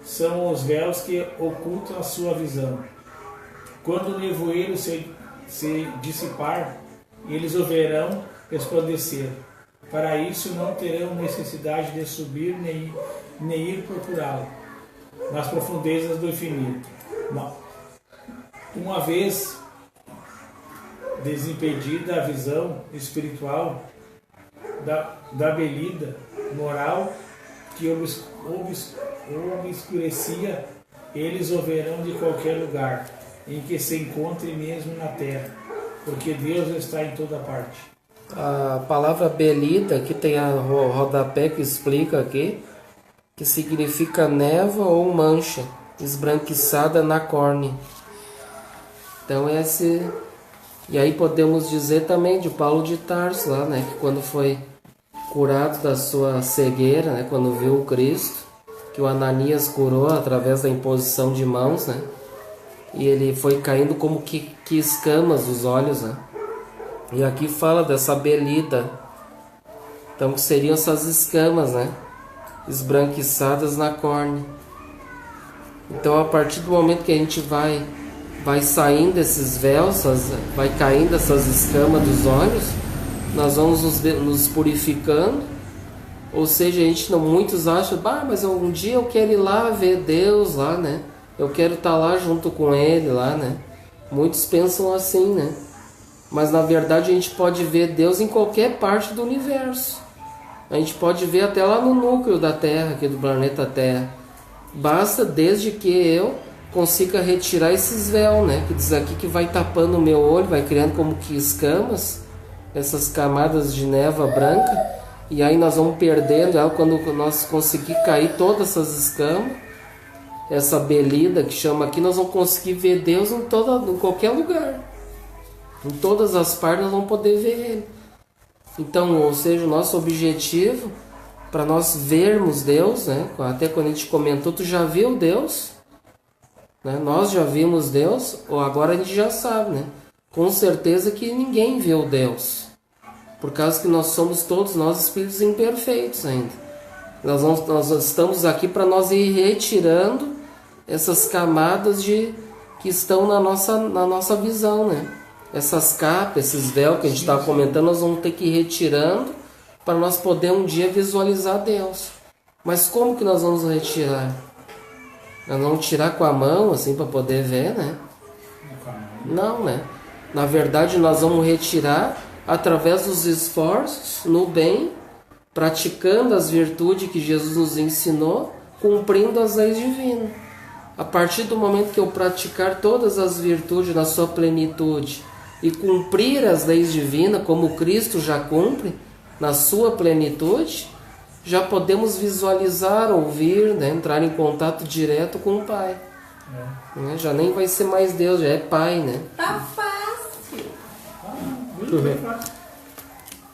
S3: são os véus que ocultam a sua visão. Quando o nevoeiro se dissipar, eles o verão resplandecer. Para isso não terão necessidade de subir nem ir procurá-lo nas profundezas do infinito. Uma vez desimpedida a visão espiritual da belida moral que obscurecia, eles o verão de qualquer lugar em que se encontre, mesmo na terra, porque Deus está em toda parte.
S1: A palavra belida, que tem a rodapé que explica aqui, que significa névoa ou mancha esbranquiçada na córnea. Então esse... E aí podemos dizer também de Paulo de Tarso, lá, né, que quando foi curado da sua cegueira, né, quando viu o Cristo, que o Ananias curou através da imposição de mãos, né, e ele foi caindo como que escamas dos olhos, né. E aqui fala dessa belida, então que seriam essas escamas, né, esbranquiçadas na córnea. Então a partir do momento que a gente vai saindo desses véus, vai caindo essas escamas dos olhos, nós vamos nos purificando. Ou seja, muitos acham, mas um dia eu quero ir lá ver Deus lá, né? Eu quero estar lá junto com Ele lá, né? Muitos pensam assim, né? Mas na verdade a gente pode ver Deus em qualquer parte do universo. A gente pode ver até lá no núcleo da Terra, aqui do planeta Terra. Basta desde que eu consiga retirar esses véus, né? Que diz aqui que vai tapando o meu olho, vai criando como que escamas, essas camadas de névoa branca, e aí nós vamos perdendo ela quando nós conseguir cair todas essas escamas, essa belida que chama aqui, nós vamos conseguir ver Deus em qualquer lugar, em todas as partes nós vamos poder ver Ele. Então, ou seja, o nosso objetivo para nós vermos Deus, né? Até quando a gente comentou, tu já viu Deus? Né? Nós já vimos Deus, ou agora a gente já sabe, né? Com certeza que ninguém viu Deus, por causa que nós somos todos nós espíritos imperfeitos ainda. Nós estamos aqui para nós ir retirando essas camadas que estão na nossa visão, né? Essas capas, esses véus que a gente estava comentando, nós vamos ter que ir retirando para nós poder um dia visualizar Deus. Mas como que nós vamos retirar? Nós vamos tirar com a mão, assim, para poder ver, né? Não, né? Na verdade, nós vamos retirar através dos esforços no bem, praticando as virtudes que Jesus nos ensinou, cumprindo as leis divinas. A partir do momento que eu praticar todas as virtudes na sua plenitude e cumprir as leis divinas, como Cristo já cumpre na sua plenitude, já podemos visualizar, ouvir, né, entrar em contato direto com o Pai. Né? Já nem vai ser mais Deus, já é Pai, né?
S2: Tá fácil.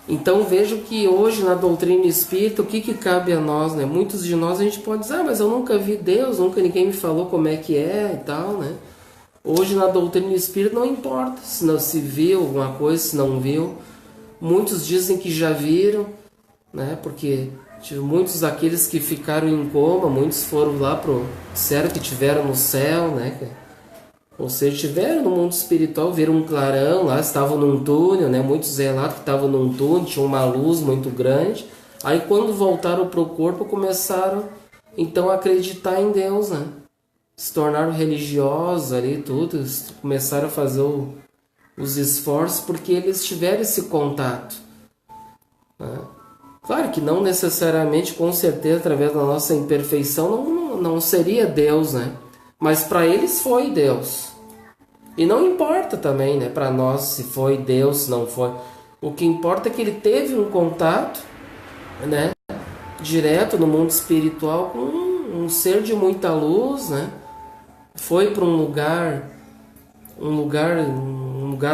S1: Então vejo que hoje na doutrina espírita, o que cabe a nós, né? Muitos de nós a gente pode dizer, mas eu nunca vi Deus, nunca ninguém me falou como é que é e tal, né? Hoje na doutrina espírita não importa se viu alguma coisa, se não viu. Muitos dizem que já viram, né? Porque muitos daqueles que ficaram em coma, muitos foram lá disseram que tiveram no céu, né? Ou seja, estiveram no mundo espiritual, viram um clarão lá, estavam num túnel, né? Muitos relatam que estavam num túnel, tinha uma luz muito grande. Aí quando voltaram para o corpo, começaram então a acreditar em Deus, né? Se tornaram religiosos ali, tudo, começaram a fazer os esforços porque eles tiveram esse contato, né? Claro que não necessariamente, com certeza, através da nossa imperfeição, não seria Deus, né? Mas para eles foi Deus. E não importa também, né, para nós se foi Deus, se não foi. O que importa é que ele teve um contato, né, direto no mundo espiritual com um ser de muita luz, né? Foi para um lugar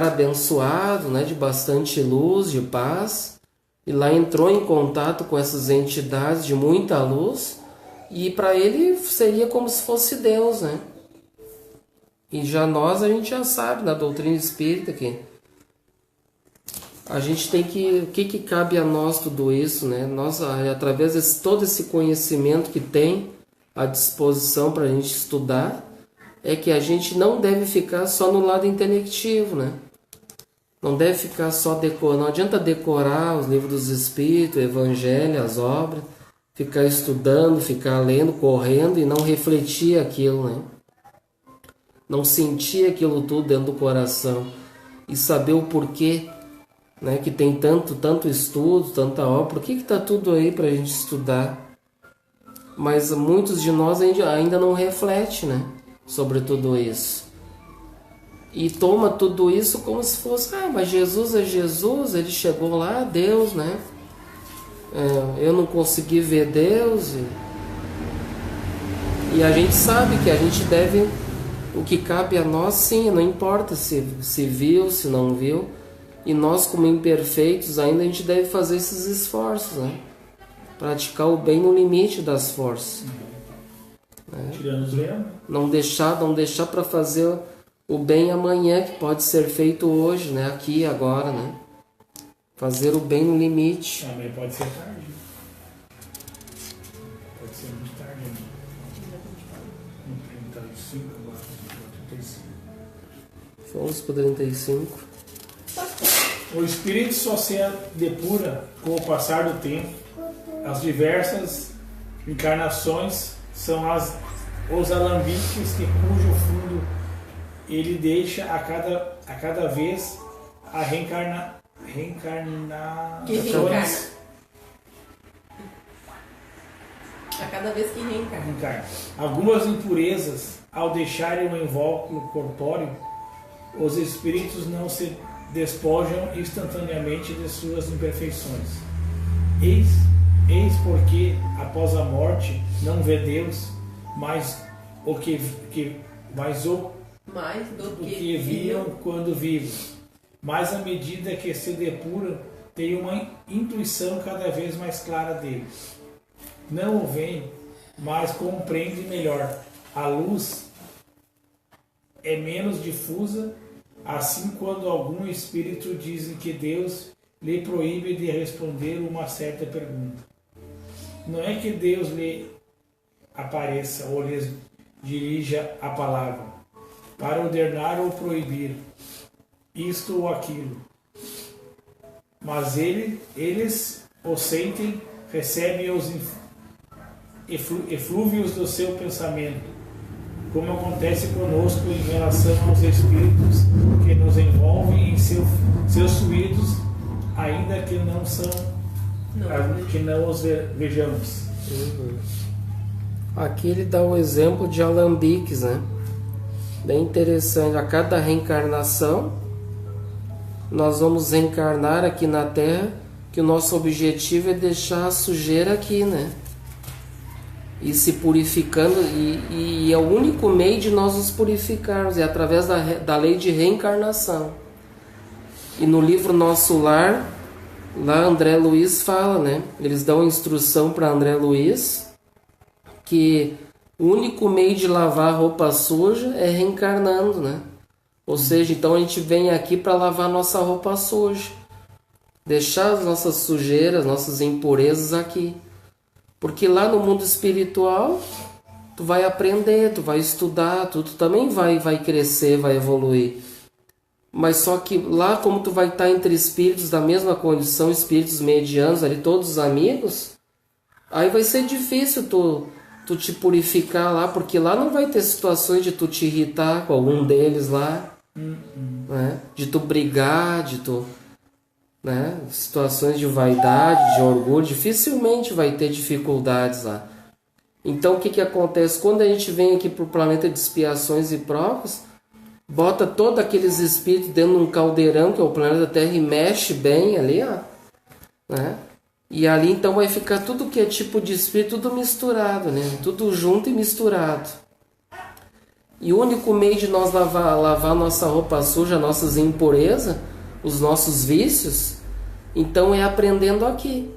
S1: abençoado, né, de bastante luz, de paz. E lá entrou em contato com essas entidades de muita luz. E para ele seria como se fosse Deus, né? E já a gente já sabe na doutrina espírita que a gente tem que... O que cabe a nós tudo isso, né? Nós, através de todo esse conhecimento que tem à disposição para a gente estudar, é que a gente não deve ficar só no lado intelectivo, né? Não deve ficar só decorando. Não adianta decorar os livros dos Espíritos, o Evangelho, as obras, ficar estudando, ficar lendo, correndo e não refletir aquilo, né? Não sentir aquilo tudo dentro do coração e saber o porquê, né? Que tem tanto estudo, tanta obra. Por que está tudo aí para a gente estudar? Mas muitos de nós ainda não refletem, né, sobre tudo isso. E toma tudo isso como se fosse, mas Jesus é Jesus, ele chegou lá, Deus, né? Eu não consegui ver Deus. E a gente sabe que a gente deve, o que cabe a nós, sim, não importa se viu, se não viu. E nós, como imperfeitos, ainda a gente deve fazer esses esforços, né? Praticar o bem no limite das forças.
S3: Tirando os leões.
S1: Não deixar para fazer o bem amanhã, que pode ser feito hoje, né? Aqui, agora, né? Fazer o bem no limite.
S3: Também pode ser tarde. Pode ser muito tarde. No 35, agora, 35.
S1: Vamos para 35.
S3: O espírito só se depura com o passar do tempo. As diversas encarnações são os alambiques cujo fundo ele deixa a cada vez a reencarnações.
S2: A cada vez que reencarna.
S3: Algumas impurezas, ao deixarem o invólucro corpóreo, os espíritos não se despojam instantaneamente de suas imperfeições. Eis porque, após a morte, não vê Deus, mas do que viam quando vivos. Mas à medida que se depuram, tem uma intuição cada vez mais clara dele. Não o veem, mas compreende melhor. A luz é menos difusa, assim quando algum espírito dizem que Deus lhe proíbe de responder uma certa pergunta. Não é que Deus lhe apareça ou lhes dirija a palavra, para ordenar ou proibir isto ou aquilo. Mas eles o sentem, recebem os eflúvios do seu pensamento, como acontece conosco em relação aos espíritos que nos envolvem em seus fluidos, ainda que não os vejamos.
S1: Aqui ele dá o exemplo de alambiques, né? Bem interessante. A cada reencarnação, nós vamos reencarnar aqui na Terra, que o nosso objetivo é deixar a sujeira aqui, né? E se purificando, e é o único meio de nós nos purificarmos, é através da lei de reencarnação. E no livro Nosso Lar, lá André Luiz fala, né? Eles dão instrução para André Luiz que o único meio de lavar roupa suja é reencarnando, né? Ou seja, então a gente vem aqui para lavar nossa roupa suja, deixar as nossas sujeiras, nossas impurezas aqui. Porque lá no mundo espiritual, tu vai aprender, tu vai estudar, tu também vai crescer, vai evoluir. Mas só que lá, como tu vai estar entre espíritos da mesma condição, espíritos medianos, ali todos amigos, aí vai ser difícil tu te purificar lá, porque lá não vai ter situações de tu te irritar com algum deles lá, né? De tu brigar, né? Situações de vaidade, de orgulho, dificilmente vai ter dificuldades lá. Então o que acontece? Quando a gente vem aqui para o planeta de expiações e provas, bota todos aqueles espíritos dentro de um caldeirão, que é o planeta Terra, e mexe bem ali, ó, né? E ali então vai ficar tudo que é tipo de espírito, tudo misturado, né? Tudo junto e misturado. E o único meio de nós lavar nossa roupa suja, nossas impurezas, os nossos vícios, então é aprendendo aqui.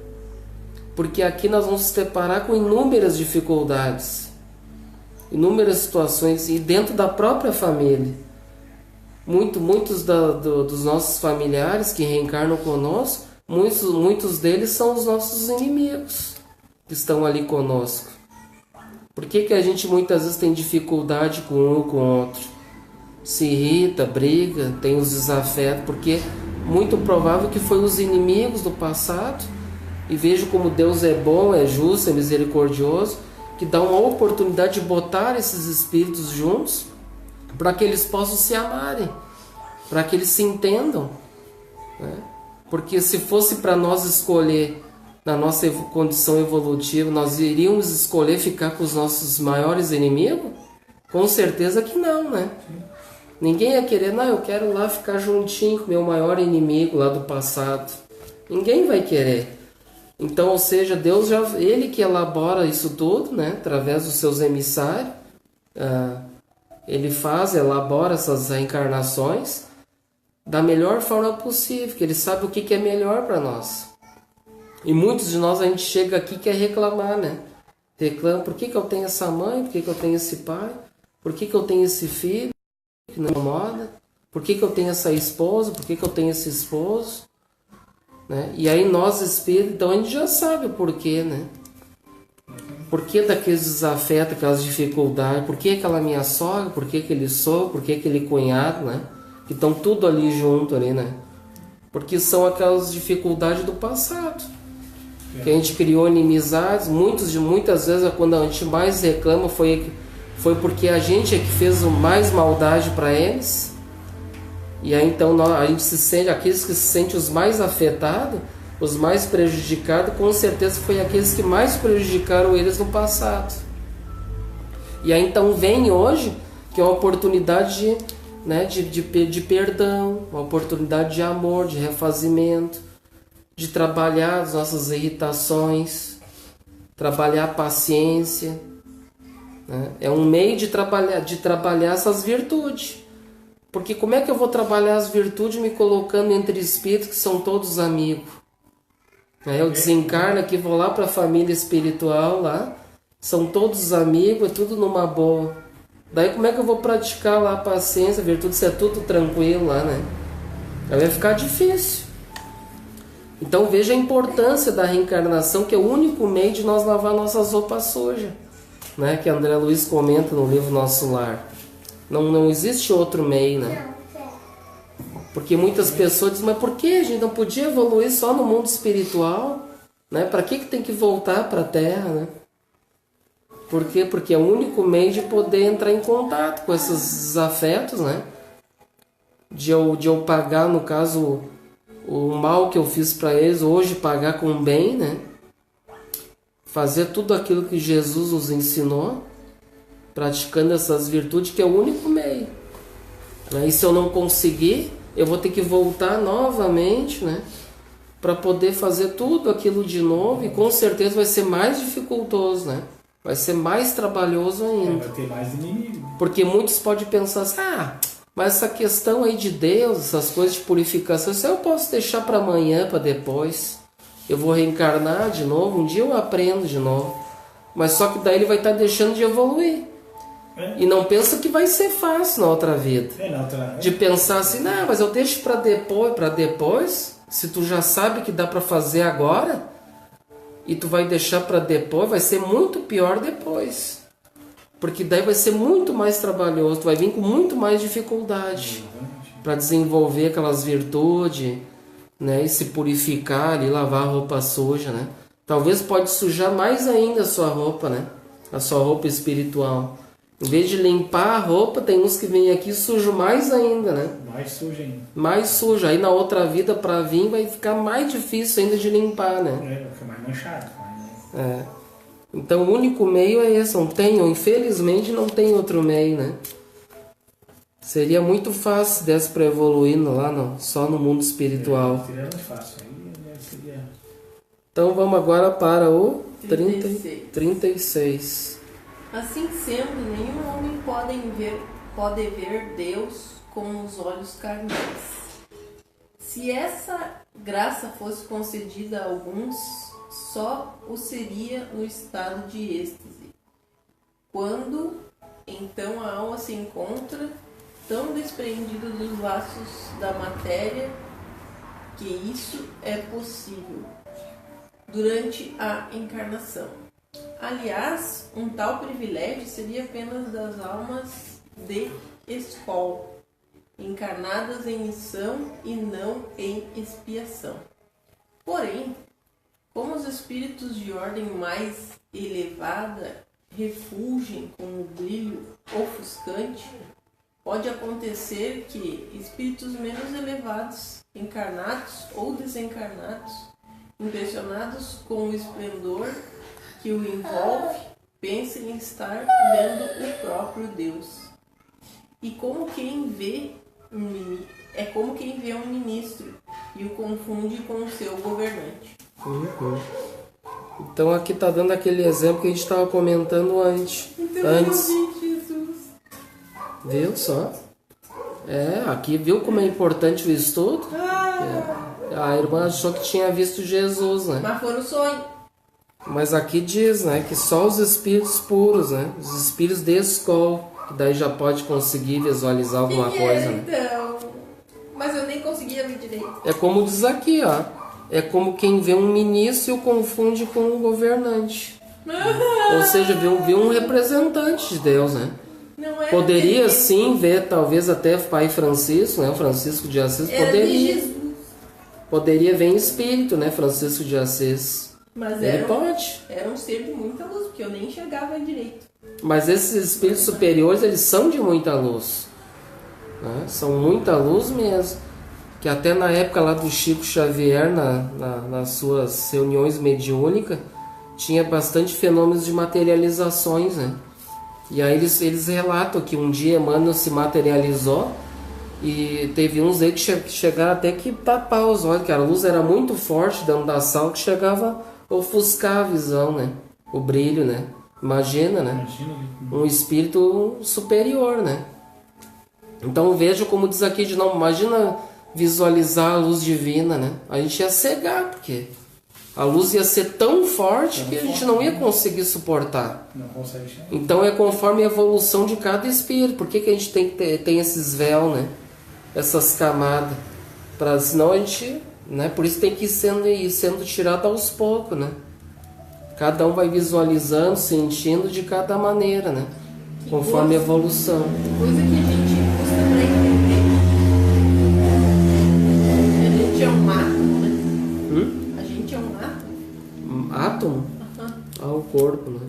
S1: Porque aqui nós vamos se deparar com inúmeras dificuldades, inúmeras situações, e dentro da própria família. Muitos dos nossos familiares que reencarnam conosco, muitos deles são os nossos inimigos que estão ali conosco. Por que a gente muitas vezes tem dificuldade com um com o outro? Se irrita, briga, tem os desafetos, porque muito provável que foi os inimigos do passado. E vejo como Deus é bom, é justo, é misericordioso, que dá uma oportunidade de botar esses espíritos juntos para que eles possam se amarem, para que eles se entendam, né? Porque se fosse para nós escolher, na nossa condição evolutiva, nós iríamos escolher ficar com os nossos maiores inimigos? Com certeza que não, né? Ninguém ia querer, não, eu quero lá ficar juntinho com o meu maior inimigo lá do passado. Ninguém vai querer. Então, ou seja, Deus ele que elabora isso tudo, né? Através dos seus emissários, ele elabora essas reencarnações da melhor forma possível, que ele sabe o que é melhor para nós. E muitos de nós, a gente chega aqui e quer reclamar, né? Reclama, por que eu tenho essa mãe, por que eu tenho esse pai, por que eu tenho esse filho que não incomoda, por que eu tenho essa esposa, por que eu tenho esse esposo, né? E aí nós espíritos, então a gente já sabe o porquê, né? Por que daqueles desafetos, aquelas dificuldades, por que aquela minha sogra, por que aquele sogro, por que aquele cunhado, né? Que estão tudo ali junto, ali, né? Porque são aquelas dificuldades do passado. Que a gente criou inimizades, muitas vezes quando a gente mais reclama foi porque a gente é que fez mais maldade para eles. E aí então a gente se sente, aqueles que se sentem os mais afetados, os mais prejudicados, com certeza foi aqueles que mais prejudicaram eles no passado. E aí então vem hoje, que é uma oportunidade de perdão, uma oportunidade de amor, de refazimento, de trabalhar as nossas irritações, trabalhar a paciência, né? É um meio de trabalhar essas virtudes. Porque como é que eu vou trabalhar as virtudes me colocando entre espíritos que são todos amigos? Eu desencarno aqui, vou lá para a família espiritual lá, são todos amigos, é tudo numa boa. Daí como é que eu vou praticar lá a paciência, a virtude, se é tudo tranquilo lá, né? Aí vai ficar difícil. Então veja a importância da reencarnação, que é o único meio de nós lavar nossas roupas sujas, né? Que André Luiz comenta no livro Nosso Lar. Não existe outro meio, né? Porque muitas pessoas dizem, mas por que a gente não podia evoluir só no mundo espiritual? Né? Para que tem que voltar para a Terra, né? Por quê? Porque é o único meio de poder entrar em contato com esses afetos, né? De eu pagar, no caso, o mal que eu fiz para eles, hoje pagar com bem, né? Fazer tudo aquilo que Jesus nos ensinou, praticando essas virtudes, que é o único meio. E se eu não conseguir, eu vou ter que voltar novamente, né? Para poder fazer tudo aquilo de novo, e com certeza vai ser mais dificultoso, né? Vai ser mais trabalhoso ainda.
S3: Vai ter mais inimigo.
S1: Porque muitos podem pensar assim, mas essa questão aí de Deus, essas coisas de purificação, isso eu posso deixar para amanhã, para depois. Eu vou reencarnar de novo, um dia eu aprendo de novo. Mas só que daí ele vai estar deixando de evoluir. E não pensa que vai ser fácil na outra vida. De pensar assim, mas eu deixo para depois, se tu já sabe que dá para fazer agora, e tu vai deixar para depois, vai ser muito pior depois. Porque daí vai ser muito mais trabalhoso, tu vai vir com muito mais dificuldade para desenvolver aquelas virtudes, né? E se purificar e lavar a roupa suja, né? Talvez pode sujar mais ainda a sua roupa, né? A sua roupa espiritual. Em vez de limpar a roupa, tem uns que vêm aqui sujo mais ainda, né?
S3: Mais sujo ainda.
S1: Mais sujo. Aí na outra vida para vir vai ficar mais difícil ainda de limpar, né?
S3: Vai ficar mais manchado.
S1: É. Então o único meio é esse. Não tem, ou infelizmente não tem outro meio, né? Seria muito fácil se desse para evoluir lá, só no mundo espiritual.
S3: Seria muito fácil. Aí seria...
S1: Então vamos agora para o
S2: 36.
S1: 36.
S2: Assim sendo, nenhum homem pode ver Deus com os olhos carnais. Se essa graça fosse concedida a alguns, só o seria no estado de êxtase, quando então a alma se encontra tão desprendida dos laços da matéria que isso é possível durante a encarnação. Aliás, um tal privilégio seria apenas das almas de escola, encarnadas em missão e não em expiação. Porém, como os espíritos de ordem mais elevada refulgem com o brilho ofuscante, pode acontecer que espíritos menos elevados, encarnados ou desencarnados, impressionados com o esplendor que o envolve, pensem em estar vendo o próprio Deus. E como quem vê um ministro e o confunde com o seu governante.
S1: Uhum. Então aqui está dando aquele exemplo que a gente estava comentando antes.
S2: Jesus.
S1: Viu só? Aqui viu como é importante o estudo? A irmã achou que tinha visto Jesus, né?
S2: Mas foi um sonho.
S1: Mas aqui diz, né, que só os espíritos puros, né? Os espíritos de escola, que daí já pode conseguir visualizar alguma coisa, né?
S2: Então, mas eu nem conseguia ver direito.
S1: É como diz aqui, ó. É como quem vê um ministro e o confunde com um governante. Ou seja, vê um representante de Deus, né?
S2: Não é
S1: Poderia sim ver, talvez até o Pai Francisco, né? O Francisco de Assis poderia ver em espírito, né? Francisco de Assis.
S2: Mas
S1: Ele pode.
S2: Era um ser de muita luz, porque eu nem enxergava direito.
S1: Mas esses espíritos superiores, eles são de muita luz, né? São muita luz mesmo. Que até na época lá do Chico Xavier, nas suas reuniões mediúnicas, tinha bastante fenômenos de materializações, né? E aí eles relatam que um dia Emmanuel se materializou e teve uns aí que chegaram até que tapar os olhos, que a luz era muito forte dentro da sala, que chegava a ofuscar a visão, né? O brilho, né? Imagina, né? Um espírito superior, né? Então veja como diz aqui de novo, imagina visualizar a luz divina, né? A gente ia cegar, porque a luz ia ser tão forte que a gente não ia conseguir suportar.
S3: Não consegue chegar.
S1: Então é conforme a evolução de cada espírito. Por que a gente tem esses véus, né? Essas camadas? Senão a gente, né? Por isso tem que ir sendo tirado aos poucos, né? Cada um vai visualizando, sentindo de cada maneira, né? Conforme a evolução.
S2: Coisa que a gente custa pra entender. A gente é um átomo, né? A gente é um átomo.
S1: Átomo?
S2: Uhum.
S1: O corpo, né?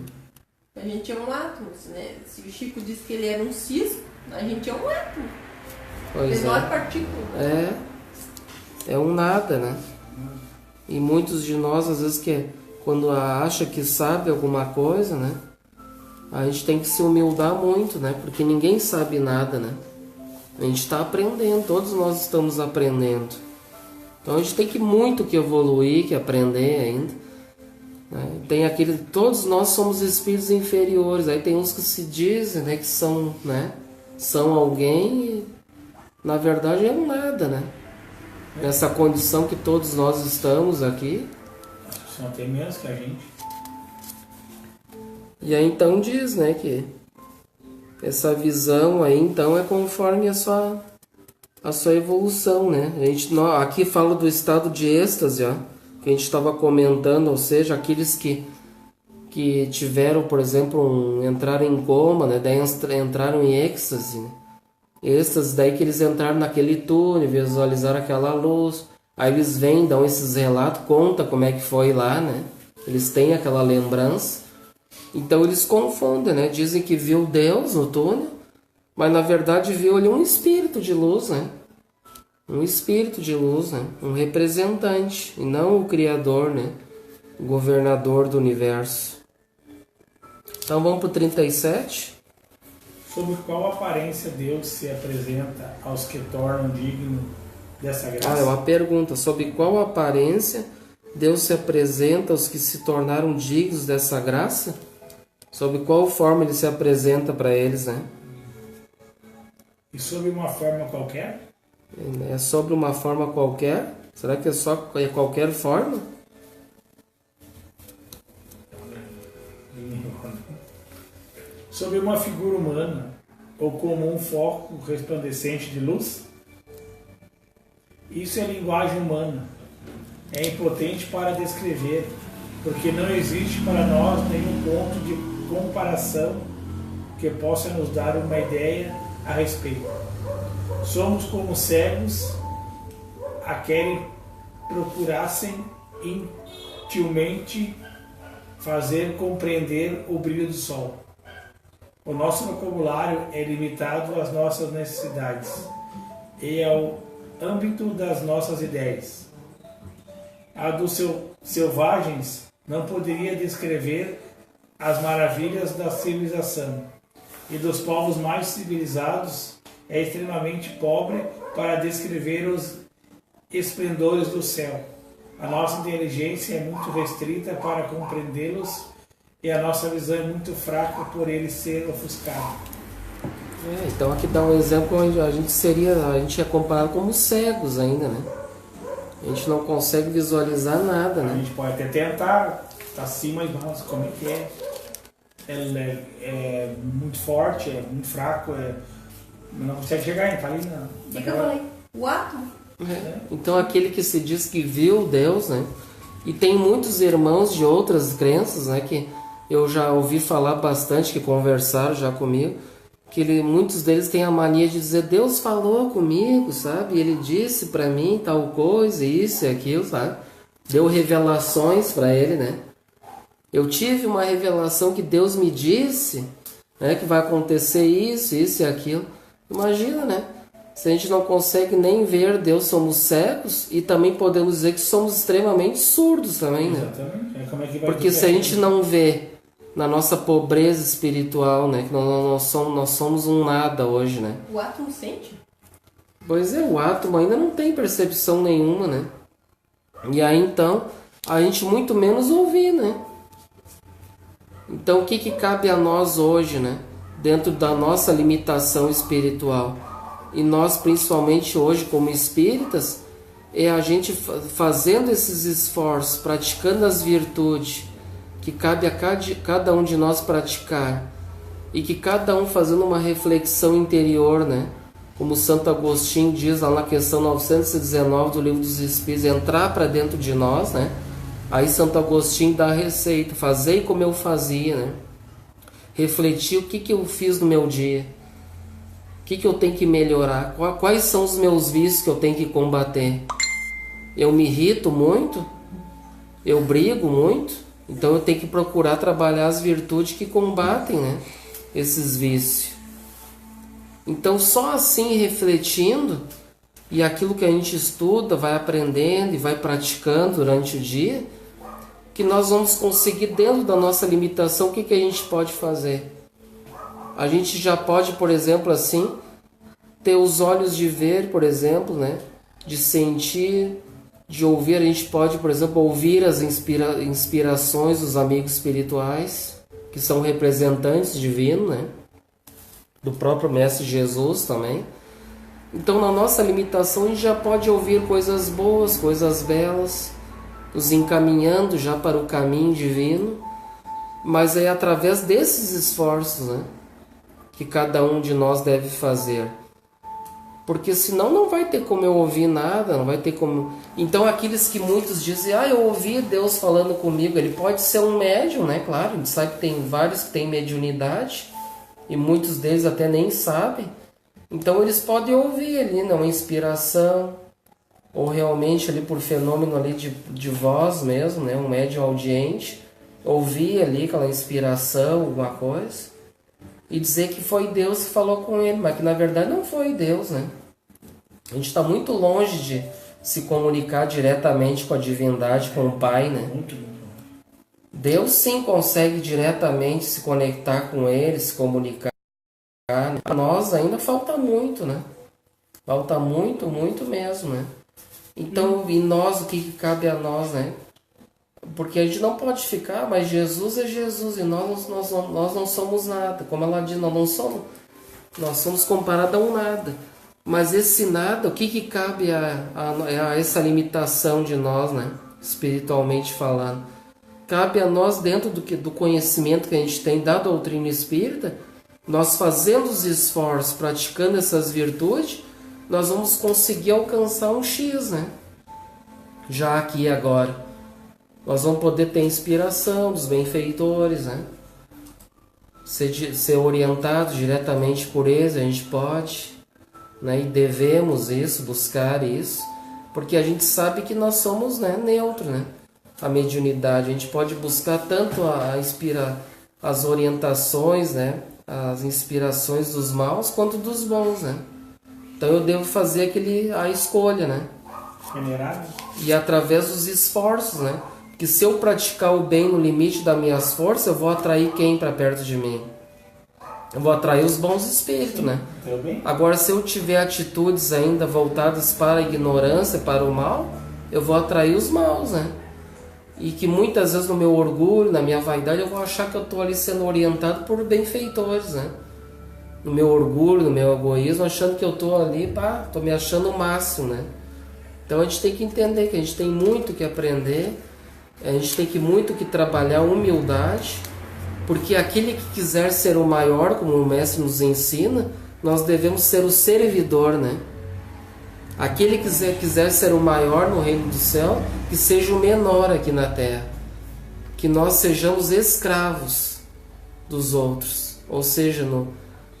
S2: A gente é um átomo, né? Se o Chico disse que ele era um cisco, a gente é um átomo.
S1: Pois
S2: menor partícula.
S1: É um nada, né? E muitos de nós, às vezes, quando acha que sabe alguma coisa, né? A gente tem que se humildar muito, né? Porque ninguém sabe nada, né? A gente está aprendendo, todos nós estamos aprendendo. Então a gente tem muito que evoluir, que aprender ainda. Né? Todos nós somos espíritos inferiores. Aí tem uns que se dizem, né, que são, né, são alguém e na verdade é um nada, né? Nessa condição que todos nós estamos aqui.
S3: Só tem menos que a gente.
S1: E aí então diz, né, que essa visão aí então é conforme a sua evolução, né? Aqui fala do estado de êxtase, ó, que a gente estava comentando, ou seja, aqueles que tiveram, por exemplo, entraram em coma, né? Daí entraram em êxtase, né? Êxtase, daí que eles entraram naquele túnel, visualizaram aquela luz. Aí eles vêm, dão esses relatos, conta como é que foi lá, né? Eles têm aquela lembrança. Então eles confundem, né? Dizem que viu Deus no túnel, mas na verdade viu ali um espírito de luz, né? Um espírito de luz, né? Um representante, e não o Criador, né? O governador do universo. Então vamos para o 37.
S3: Sobre qual aparência Deus se apresenta aos que tornam digno dessa graça?
S1: É uma pergunta. Sobre qual aparência Deus se apresenta aos que se tornaram dignos dessa graça? Sobre qual forma Ele se apresenta para eles, né?
S3: E sobre uma forma qualquer?
S1: É sobre uma forma qualquer? Será que é só qualquer forma?
S3: Sobre uma figura humana ou como um foco resplandecente de luz? Isso é linguagem humana. É impotente para descrever, porque não existe para nós nenhum ponto de comparação que possa nos dar uma ideia a respeito. Somos como cegos a querem procurassem intimamente fazer compreender o brilho do sol. O nosso vocabulário é limitado às nossas necessidades e ao âmbito das nossas ideias. A dos selvagens não poderia descrever as maravilhas da civilização, e dos povos mais civilizados é extremamente pobre para descrever os esplendores do céu. A nossa inteligência é muito restrita para compreendê-los e a nossa visão é muito fraca por ele ser ofuscado.
S1: Então aqui dá um exemplo onde a gente é comparado como cegos ainda, né? A gente não consegue visualizar nada, né?
S3: A gente pode até tentar estar assim, mas nossa, como é que é? Ele é muito forte, é muito fraco, não consegue chegar, tá ali na...
S2: O que eu falei? O átomo?
S1: Então aquele que se diz que viu Deus, né? E tem muitos irmãos de outras crenças, né? Que eu já ouvi falar bastante, que conversaram já comigo, que muitos deles têm a mania de dizer: Deus falou comigo, sabe? Ele disse pra mim tal coisa, isso e aquilo, sabe? Deu revelações pra ele, né? Eu tive uma revelação que Deus me disse, né? Que vai acontecer isso, isso e aquilo. Imagina, né? Se a gente não consegue nem ver Deus, somos cegos, e também podemos dizer que somos extremamente surdos também, né?
S3: Exatamente. Como é que vai
S1: Porque se a gente não vê na nossa pobreza espiritual, né? Que nós somos um nada hoje, né?
S2: O átomo sente?
S1: Pois é, o átomo ainda não tem percepção nenhuma, né? E aí então, a gente muito menos ouvir, né? Então o que cabe a nós hoje, né? Dentro da nossa limitação espiritual. E nós, principalmente hoje, como espíritas, é a gente fazendo esses esforços, praticando as virtudes que cabe a cada um de nós praticar, e que cada um fazendo uma reflexão interior, né? Como Santo Agostinho diz lá na questão 919 do Livro dos Espíritos, entrar para dentro de nós, né? Aí Santo Agostinho dá a receita: fazei como eu fazia, né? Refletir o que eu fiz no meu dia, o que eu tenho que melhorar, quais são os meus vícios que eu tenho que combater. Eu me irrito muito, eu brigo muito, então eu tenho que procurar trabalhar as virtudes que combatem, né, esses vícios. Então só assim, refletindo, e aquilo que a gente estuda, vai aprendendo e vai praticando durante o dia, que nós vamos conseguir, dentro da nossa limitação, o que a gente pode fazer. A gente já pode, por exemplo, assim, ter os olhos de ver, por exemplo, né? De sentir, de ouvir. A gente pode, por exemplo, ouvir as inspirações dos amigos espirituais, que são representantes divinos, né? Do próprio Mestre Jesus também. Então, na nossa limitação, a gente já pode ouvir coisas boas, coisas belas, nos encaminhando já para o caminho divino. Mas é através desses esforços, né, que cada um de nós deve fazer. Porque senão não vai ter como eu ouvir nada, não vai ter como... Então aqueles que muitos dizem: eu ouvi Deus falando comigo, ele pode ser um médium, né? Claro, a gente sabe que tem vários que têm mediunidade, e muitos deles até nem sabem. Então eles podem ouvir ali, né, uma inspiração, ou realmente ali por fenômeno ali de voz mesmo, né, um médium audiente, ouvir ali aquela inspiração, alguma coisa, e dizer que foi Deus que falou com ele, mas que na verdade não foi Deus, né? A gente está muito longe de se comunicar diretamente com a divindade, com o Pai, né? Deus sim consegue diretamente se conectar com ele, se comunicar. A nós ainda falta muito, né? Falta muito, muito mesmo, né? Então, e nós, o que cabe a nós, né? Porque a gente não pode ficar, mas Jesus é Jesus e nós não somos nada. Como ela diz, nós somos comparados a um nada. Mas esse nada, o que cabe a essa limitação de nós, né? Espiritualmente falando? Cabe a nós, dentro do conhecimento que a gente tem da doutrina espírita, nós fazendo os esforços, praticando essas virtudes, nós vamos conseguir alcançar um X, né? Já aqui e agora. Nós vamos poder ter inspiração dos benfeitores, né? Ser orientados diretamente por eles, a gente pode, né? E devemos isso, buscar isso, porque a gente sabe que nós somos, né, neutro, né? A mediunidade, a gente pode buscar tanto as orientações, né? As inspirações dos maus quanto dos bons, né? Então eu devo fazer a escolha, né?
S3: Venerado.
S1: E através dos esforços, né? Que se eu praticar o bem no limite das minhas forças, eu vou atrair quem para perto de mim? Eu vou atrair os bons espíritos, né? Agora, se eu tiver atitudes ainda voltadas para a ignorância, para o mal, eu vou atrair os maus, né? E que muitas vezes no meu orgulho, na minha vaidade, eu vou achar que eu estou ali sendo orientado por benfeitores, né? No meu orgulho, no meu egoísmo, achando que eu estou ali, estou me achando o máximo, né? Então a gente tem que entender que a gente tem muito que aprender, a gente tem muito que trabalhar a porque aquele que quiser ser o maior, como o Mestre nos ensina, nós devemos ser o servidor, né? Aquele que quiser ser o maior no reino do céu, que seja o menor aqui na terra. Que nós sejamos escravos dos outros. Ou seja,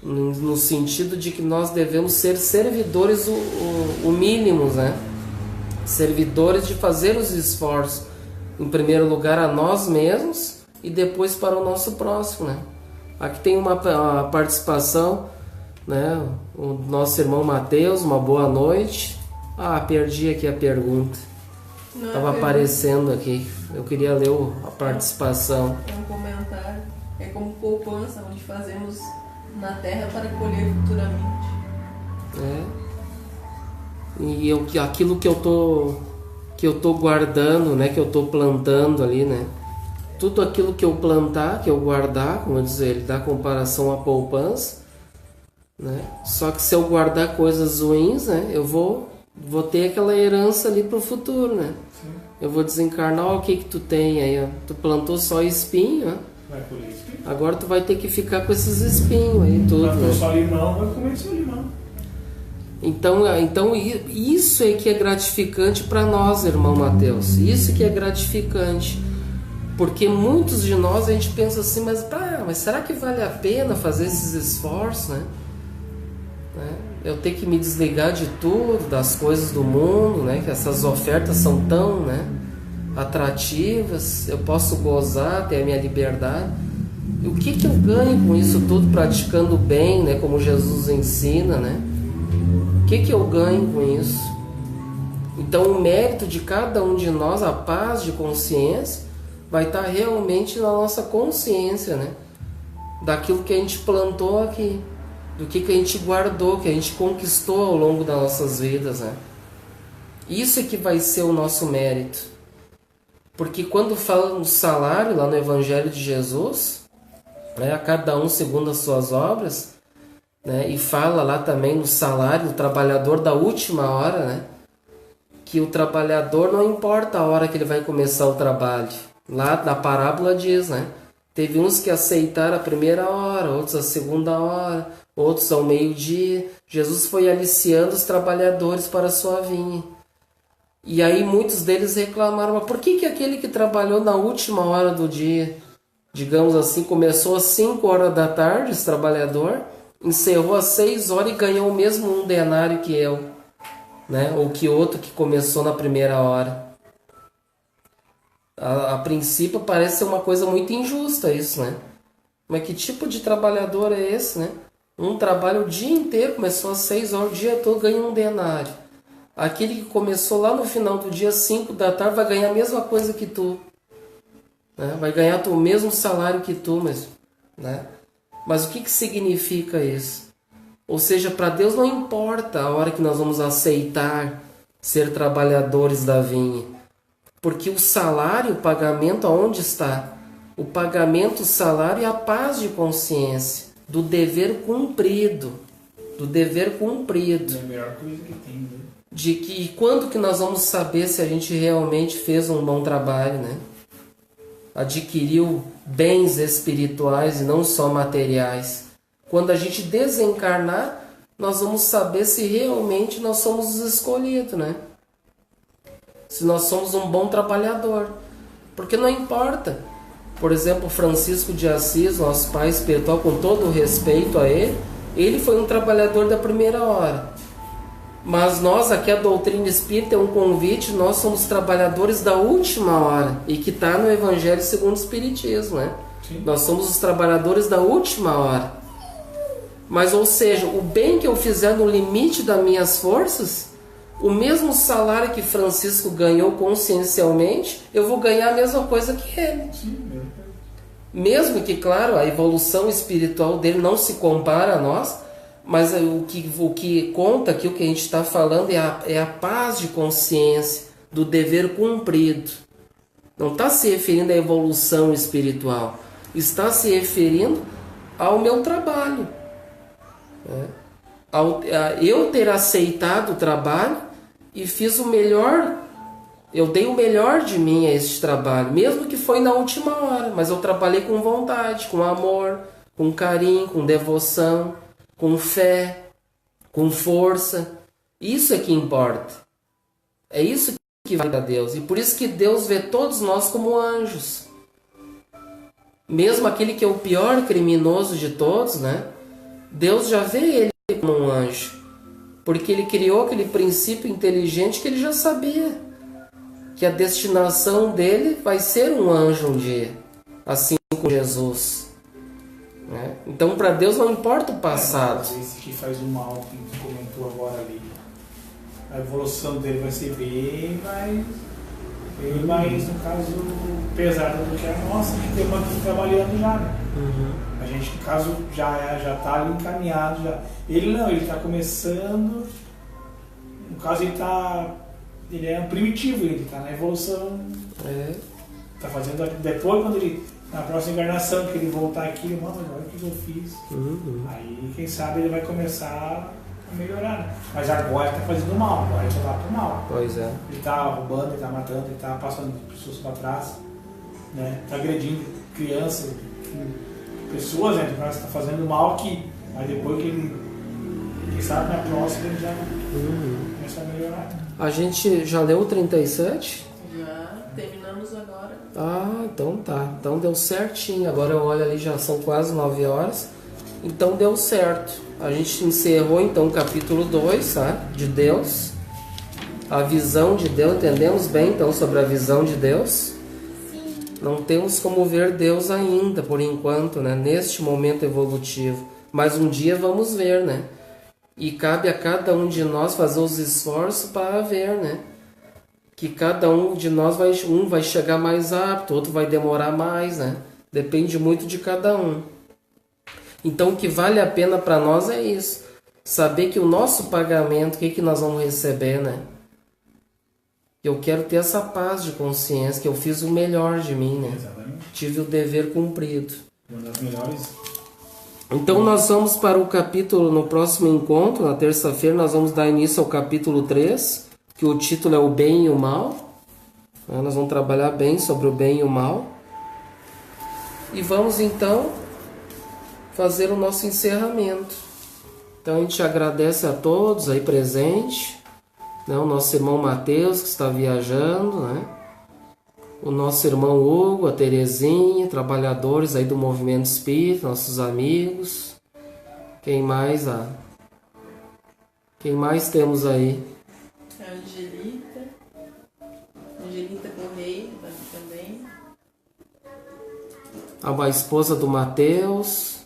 S1: no sentido de que nós devemos ser servidores o mínimos, né? Servidores de fazer os esforços, em primeiro lugar a nós mesmos e depois para o nosso próximo, né? Aqui tem uma participação, né? O nosso irmão Mateus, uma boa noite. Perdi aqui a pergunta. Estava aparecendo aqui. Eu queria ler a participação.
S2: É um comentário. É como poupança, onde fazemos na terra para colher futuramente.
S1: E aquilo que eu tô guardando, né? Que eu tô plantando ali, né? Tudo aquilo que eu plantar, que eu guardar, como eu dizer, ele dá comparação à poupança, né? Só que se eu guardar coisas ruins, né? Eu vou ter aquela herança ali pro futuro, né? Sim. Eu vou desencarnar, o que tu tem aí, ó? Tu plantou só espinho, né?
S3: Vai colher espinho.
S1: Agora tu vai ter que ficar com esses espinhos aí, tudo.
S3: Plantou só limão, vai comer seu limão.
S1: Então isso é que é gratificante para nós, irmão Mateus. Isso que é gratificante. Porque muitos de nós a gente pensa assim, mas será que vale a pena fazer esses esforços, né? Eu ter que me desligar de tudo, das coisas do mundo, né? Que essas ofertas são tão, né, atrativas, eu posso gozar, ter a minha liberdade. E o que eu ganho com isso tudo, praticando o bem, né? Como Jesus ensina, né? O que eu ganho com isso? Então o mérito de cada um de nós, a paz de consciência, vai estar realmente na nossa consciência, né? Daquilo que a gente plantou aqui, do que a gente guardou, que a gente conquistou ao longo das nossas vidas, né? Isso é que vai ser o nosso mérito. Porque quando fala no salário, lá no Evangelho de Jesus, né, a cada um segundo as suas obras, né, e fala lá também no salário do trabalhador da última hora, né, que o trabalhador não importa a hora que ele vai começar o trabalho. Lá na parábola diz, né? Teve uns que aceitaram a primeira hora, outros a segunda hora, outros ao meio-dia. Jesus foi aliciando os trabalhadores para a sua vinha. E aí muitos deles reclamaram, mas por que aquele que trabalhou na última hora do dia, digamos assim, começou às 5 horas da tarde, esse trabalhador, encerrou às 6 horas e ganhou o mesmo 1 denário que eu, né? Ou que outro que começou na primeira hora. A princípio parece ser uma coisa muito injusta isso, né? Mas que tipo de trabalhador é esse, né? Um trabalha o dia inteiro, começou às 6 horas, o dia todo ganha um denário. Aquele que começou lá no final do dia, 5 da tarde, vai ganhar a mesma coisa que tu. Né? Vai ganhar o mesmo salário que tu, né? Mas o que significa isso? Ou seja, para Deus não importa a hora que nós vamos aceitar ser trabalhadores da vinha. Porque o salário, o pagamento, aonde está? O pagamento, o salário e a paz de consciência, do dever cumprido. Do dever cumprido.
S3: É a melhor coisa que tem, né?
S1: De que quando que nós vamos saber se a gente realmente fez um bom trabalho, né? Adquiriu bens espirituais e não só materiais. Quando a gente desencarnar, nós vamos saber se realmente nós somos os escolhidos, né? Se nós somos um bom trabalhador. Porque não importa. Por exemplo, Francisco de Assis, nosso pai espiritual, com todo o respeito a ele foi um trabalhador da primeira hora. Mas nós, aqui a doutrina espírita é um convite, nós somos trabalhadores da última hora. E que está no Evangelho segundo o Espiritismo, né? Sim. Nós somos os trabalhadores da última hora. Mas, ou seja, o bem que eu fizer no limite das minhas forças, o mesmo salário que Francisco ganhou consciencialmente, eu vou ganhar a mesma coisa que ele.
S3: Sim.
S1: Mesmo que, claro, a evolução espiritual dele não se compara a nós, mas o que conta aqui, o que a gente está falando é a paz de consciência, do dever cumprido. Não está se referindo à evolução espiritual, está se referindo ao meu trabalho. Eu ter aceitado o trabalho e fiz o melhor, eu dei o melhor de mim a este trabalho, mesmo que foi na última hora, mas eu trabalhei com vontade, com amor, com carinho, com devoção, com fé, com força. Isso é que importa. É isso que vai para Deus. E por isso que Deus vê todos nós como anjos. Mesmo aquele que é o pior criminoso de todos, né? Deus já vê ele como um anjo. Porque ele criou aquele princípio inteligente que ele já sabia. Que a destinação dele vai ser um anjo um dia. Assim como Jesus. Né? Então para Deus não importa o passado.
S3: Esse que faz o mal, que tu comentou agora ali, a evolução dele vai ser bem mais, no caso, pesada do que a nossa, que tem uma aqui trabalhando já, né? A gente, no caso, já está ali encaminhado. Já. Ele não, ele está começando, no caso ele é um primitivo, ele está na evolução. Está fazendo, depois quando ele, na próxima encarnação, que ele voltar aqui, mano, olha o que eu fiz. Aí, quem sabe, ele vai começar a melhorar, né? Mas agora ele está fazendo mal, agora ele já está pro mal.
S1: Pois é.
S3: Ele está roubando, ele está matando, ele está passando pessoas para trás, né? Está agredindo crianças, pessoas, né? Está fazendo mal aqui, mas depois que ele, quem sabe, na próxima ele já começa a melhorar.
S1: A gente já leu o 37?
S2: Já, terminamos agora.
S1: Ah, então tá. Então deu certinho. Agora eu olho ali, já são quase 9 horas. Então deu certo. A gente encerrou então o capítulo 2, tá? De Deus. A visão de Deus. Entendemos bem então sobre a visão de Deus?
S4: Sim.
S1: Não temos como ver Deus ainda, por enquanto, né? Neste momento evolutivo. Mas um dia vamos ver, né? E cabe a cada um de nós fazer os esforços para ver, né? Que cada um de nós vai chegar mais rápido, outro vai demorar mais, né? Depende muito de cada um. Então o que vale a pena para nós é isso. Saber que o nosso pagamento, o que nós vamos receber, né? Eu quero ter essa paz de consciência, que eu fiz o melhor de mim, né?
S3: Exatamente.
S1: Tive o dever cumprido.
S3: Uma das melhores.
S1: Então nós vamos para o capítulo, no próximo encontro, na terça-feira, nós vamos dar início ao capítulo 3, que o título é o bem e o mal. Nós vamos trabalhar bem sobre o bem e o mal. E vamos então fazer o nosso encerramento. Então a gente agradece a todos aí presentes, né? O nosso irmão Mateus, que está viajando, né? O nosso irmão Hugo, a Terezinha, trabalhadores aí do Movimento Espírita, nossos amigos. Quem mais temos aí?
S2: A Angelita Correia, tá aqui também.
S1: a esposa do Mateus,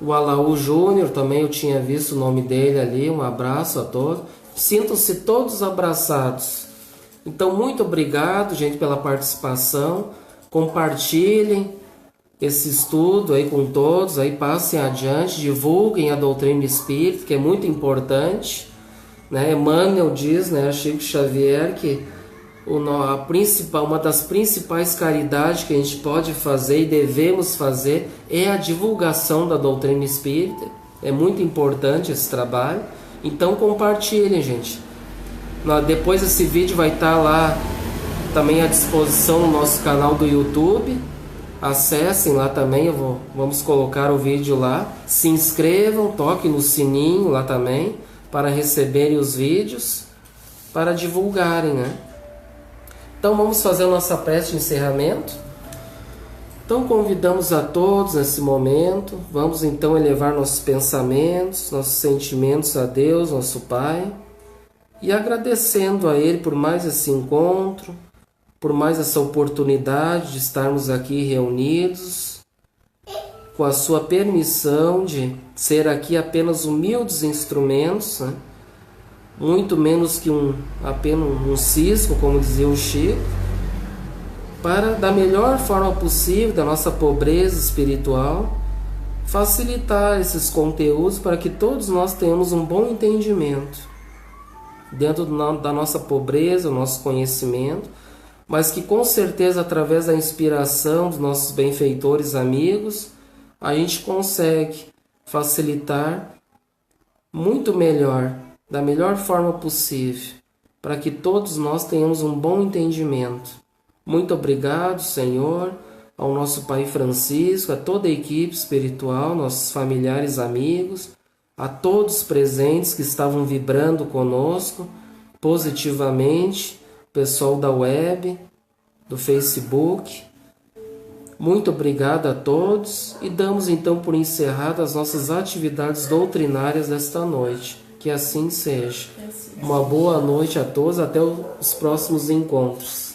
S1: o Alaú Júnior, também eu tinha visto o nome dele ali, um abraço a todos. Sintam-se todos abraçados. Então, muito obrigado, gente, pela participação. Compartilhem esse estudo aí com todos, aí passem adiante, divulguem a doutrina espírita, que é muito importante, né? Emmanuel diz, né, Chico Xavier, que uma das principais caridades que a gente pode fazer e devemos fazer é a divulgação da doutrina espírita. É muito importante esse trabalho. Então compartilhem, gente. Depois esse vídeo vai estar lá também à disposição no nosso canal do YouTube. Acessem lá também, vamos colocar o vídeo lá. Se inscrevam, toquem no sininho lá também para receberem os vídeos, para divulgarem, né? Então vamos fazer a nossa prece de encerramento. Então convidamos a todos nesse momento. Vamos então elevar nossos pensamentos, nossos sentimentos a Deus, nosso Pai, e agradecendo a Ele por mais esse encontro, por mais essa oportunidade de estarmos aqui reunidos, com a sua permissão de ser aqui apenas humildes instrumentos, né? Muito menos que apenas um cisco, como dizia o Chico, para, da melhor forma possível, da nossa pobreza espiritual, facilitar esses conteúdos para que todos nós tenhamos um bom entendimento, dentro da nossa pobreza, o nosso conhecimento, mas que com certeza, através da inspiração dos nossos benfeitores amigos, a gente consegue facilitar muito melhor, da melhor forma possível, para que todos nós tenhamos um bom entendimento. Muito obrigado, Senhor, ao nosso Pai Francisco, a toda a equipe espiritual, nossos familiares, amigos, a todos presentes que estavam vibrando conosco positivamente, pessoal da web, do Facebook. Muito obrigado a todos e damos então por encerradas as nossas atividades doutrinárias desta noite. Que assim seja. Uma boa noite a todos, até os próximos encontros.